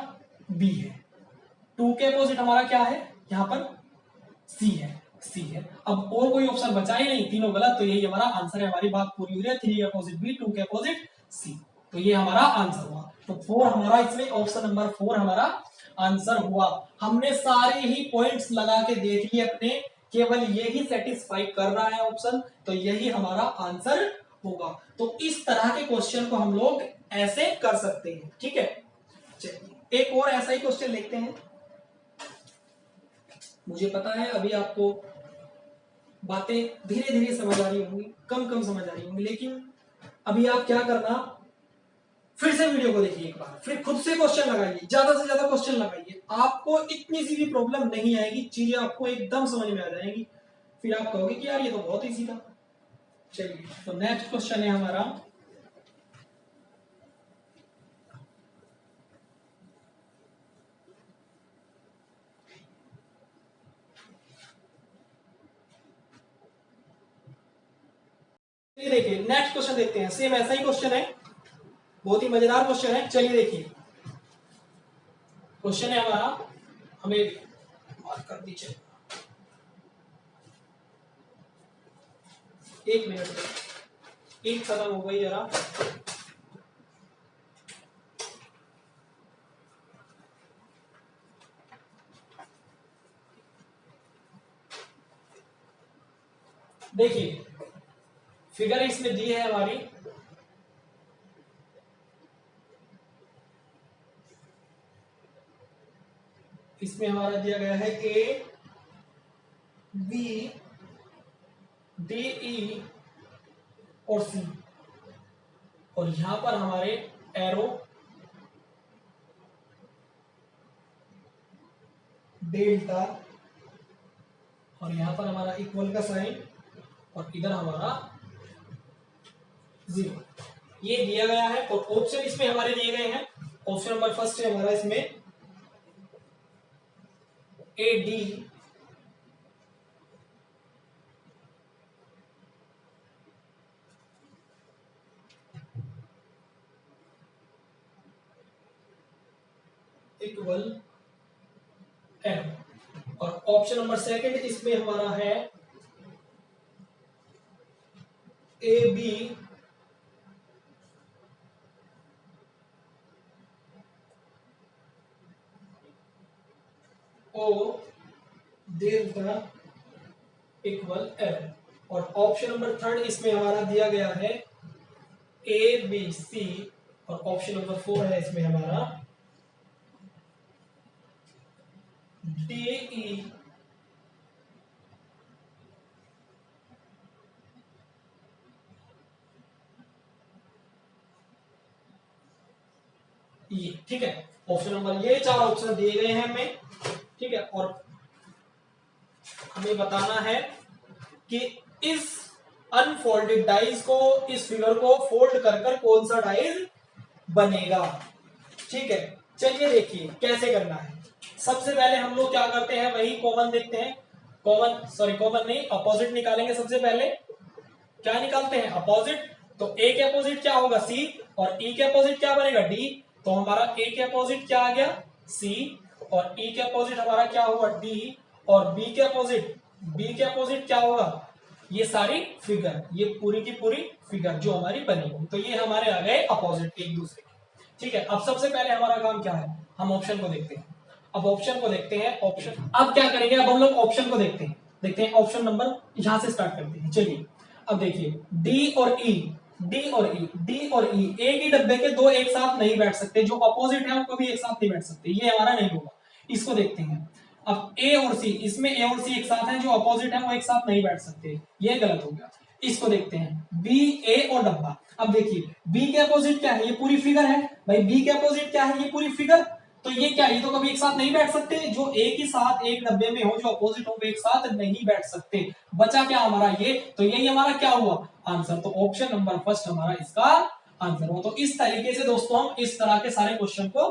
बी है। 2 के अपोजिट हमारा क्या है, यहां पर सी है, सी है। अब और कोई ऑप्शन बचा ही नहीं, तीनों गलत, तो यही हमारा आंसर है। हमारी बात पूरी हो रही है, 3 के अपोजिट बी, 2 के अपोजिट सी, तो ये हमारा आंसर हुआ। तो 4 हमारा इसमें, ऑप्शन नंबर 4 हमारा आंसर हुआ। हमने सारे ही पॉइंट्स लगा के देख लिए अपने, केवल यही सेटिस्फाई कर रहा है ऑप्शन, तो यही हमारा आंसर होगा। तो इस तरह के क्वेश्चन को हम लोग ऐसे कर सकते हैं, ठीक है। चलिए एक और ऐसा ही क्वेश्चन देखते हैं। मुझे पता है अभी आपको बातें धीरे धीरे समझ आ रही होंगी, कम कम समझ आ रही होंगी, लेकिन अभी आप क्या करना, फिर से वीडियो को देखिए एक बार, फिर खुद से क्वेश्चन लगाइए, ज्यादा से ज्यादा क्वेश्चन लगाइए। आपको इतनी सी भी प्रॉब्लम नहीं आएगी, चीजें आपको एकदम समझ में आ जाएगी। फिर आप कहोगे कि यार ये तो बहुत ईजी था। चलिए तो नेक्स्ट क्वेश्चन है हमारा, ये देखिए नेक्स्ट क्वेश्चन देखते हैं। सेम ऐसा ही क्वेश्चन है, बहुत ही मजेदार क्वेश्चन है। चलिए देखिए क्वेश्चन है हमारा, हमें मार्क कर दीजिए, एक मिनट में, एक खत्म हो गई जरा। देखिए फिगर इसमें दी है हमारी, इसमें हमारा दिया गया है ए बी डी ई और सी, और यहां पर हमारे एरो डेल्टा, और यहां पर हमारा इक्वल का साइन, और इधर हमारा 0, ये दिया गया है। और ऑप्शन इसमें हमारे दिए गए हैं। ऑप्शन नंबर फर्स्ट है हमारा इसमें ए डी इक्वल एम, और ऑप्शन नंबर सेकंड इसमें हमारा है A B O delta equal M, और ऑप्शन नंबर थर्ड इसमें हमारा दिया गया है ए बी सी, और ऑप्शन नंबर 4 है इसमें हमारा डी ई ई, ठीक है। ऑप्शन नंबर, ये 4 ऑप्शन दिए गए हैं हमें, ठीक है। और हमें बताना है कि इस अनफोल्डेड डाइज को, इस फिगर को फोल्ड कर कर कौन सा डाइज बनेगा, ठीक है। चलिए देखिए कैसे करना है। सबसे पहले हम लोग क्या करते हैं, वही कॉमन देखते हैं। कॉमन नहीं, अपोजिट निकालेंगे। सबसे पहले क्या निकालते हैं, अपोजिट। तो ए के अपोजिट क्या होगा सी, और ई के अपोजिट क्या बनेगा डी। तो हमारा ए के अपोजिट क्या आ गया सी, और ई के अपोजिट हमारा क्या हुआ डी, और बी के अपोजिट क्या होगा ये सारी फिगर, ये पूरी की पूरी फिगर जो हमारी बनी हुई। तो ये हमारे आ गए अपोजिट एक दूसरे के। ठीक है, अब सबसे पहले हमारा काम क्या है, हम ऑप्शन को देखते हैं। अब ऑप्शन को देखते हैं, ऑप्शन अब क्या करेंगे, अब हम लोग ऑप्शन को देखते हैं ऑप्शन नंबर यहां से स्टार्ट करते हैं। चलिए अब देखिए डी और ई, एक ही डब्बे के दो एक साथ नहीं बैठ सकते, जो अपोजिट है वो कभी एक साथ नहीं बैठ सकते, ये हमारा नहीं होगा। इसको देखते हैं, अब ए और सी, इसमें ए और सी एक साथ हैं, जो अपोजिट है वो एक साथ नहीं बैठ सकते, ये गलत हो गया। इसको देखते हैं बी, ए और डब्बा। अब देखिए बी के अपोजिट क्या है, ये पूरी फिगर है भाई, बी के अपोजिट क्या है, ये पूरी फिगर। तो ये क्या, ये तो कभी एक साथ नहीं बैठ सकते, जो एक ही साथ एक डब्बे में हो, जो अपोजिट हो, एक साथ नहीं बैठ सकते। बचा क्या हमारा ये, तो यही हमारा क्या हुआ आंसर। तो ऑप्शन नंबर फर्स्ट हमारा इसका आंसर हुआ। तो इस तरीके से दोस्तों हम इस तरह के सारे क्वेश्चन को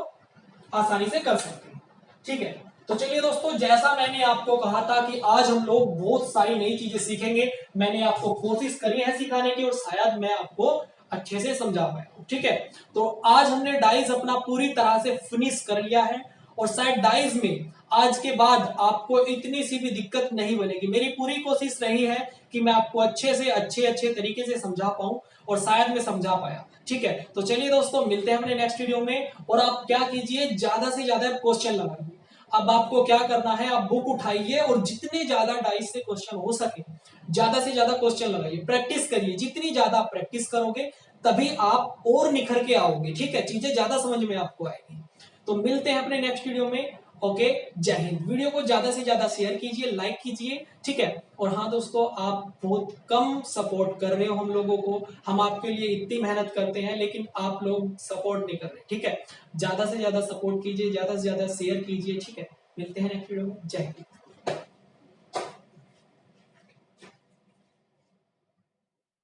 आसानी से कर सकते हैं। ठीक है, तो चलिए दोस्तों, जैसा मैंने आपको कहा था कि आज हम लोग बहुत सारी नई चीजें सीखेंगे, मैंने आपको कोशिश करी है सिखाने की, और शायद मैं आपको अच्छे से समझा पाया। ठीक है, तो आज हमने डाइज अपना पूरी तरह से फिनिश कर लिया है, और शायद डाइज में आज के बाद आपको इतनी सी भी दिक्कत नहीं बनेगी। मेरी पूरी कोशिश रही है कि मैं आपको अच्छे से अच्छे तरीके से समझा पाऊं, और शायद मैं समझा पाया। ठीक है, तो चलिए दोस्तों, मिलते हैं अपने नेक्स्ट वीडियो में। और आप क्या कीजिए, ज्यादा से ज्यादा क्वेश्चन लगाइए। अब आपको क्या करना है, आप बुक उठाइए और जितने ज्यादा डाइस से क्वेश्चन हो सके ज्यादा से ज्यादा क्वेश्चन लगाइए, प्रैक्टिस करिए। जितनी ज्यादा प्रैक्टिस करोगे तभी आप और निखर के आओगे। ठीक है, चीजें ज्यादा समझ में आपको आएगी। तो मिलते हैं अपने नेक्स्ट वीडियो में। ओके, जय हिंद। वीडियो को ज्यादा से ज्यादा शेयर कीजिए, लाइक कीजिए। ठीक है, और हाँ दोस्तों, आप बहुत कम सपोर्ट कर रहे हो हम लोगों को, हम आपके लिए इतनी मेहनत करते हैं लेकिन आप लोग सपोर्ट नहीं कर रहे। ठीक है, ज्यादा से ज्यादा सपोर्ट कीजिए, ज्यादा से ज्यादा शेयर कीजिए। ठीक है, मिलते हैं नेक्स्ट वीडियो में। जय हिंद।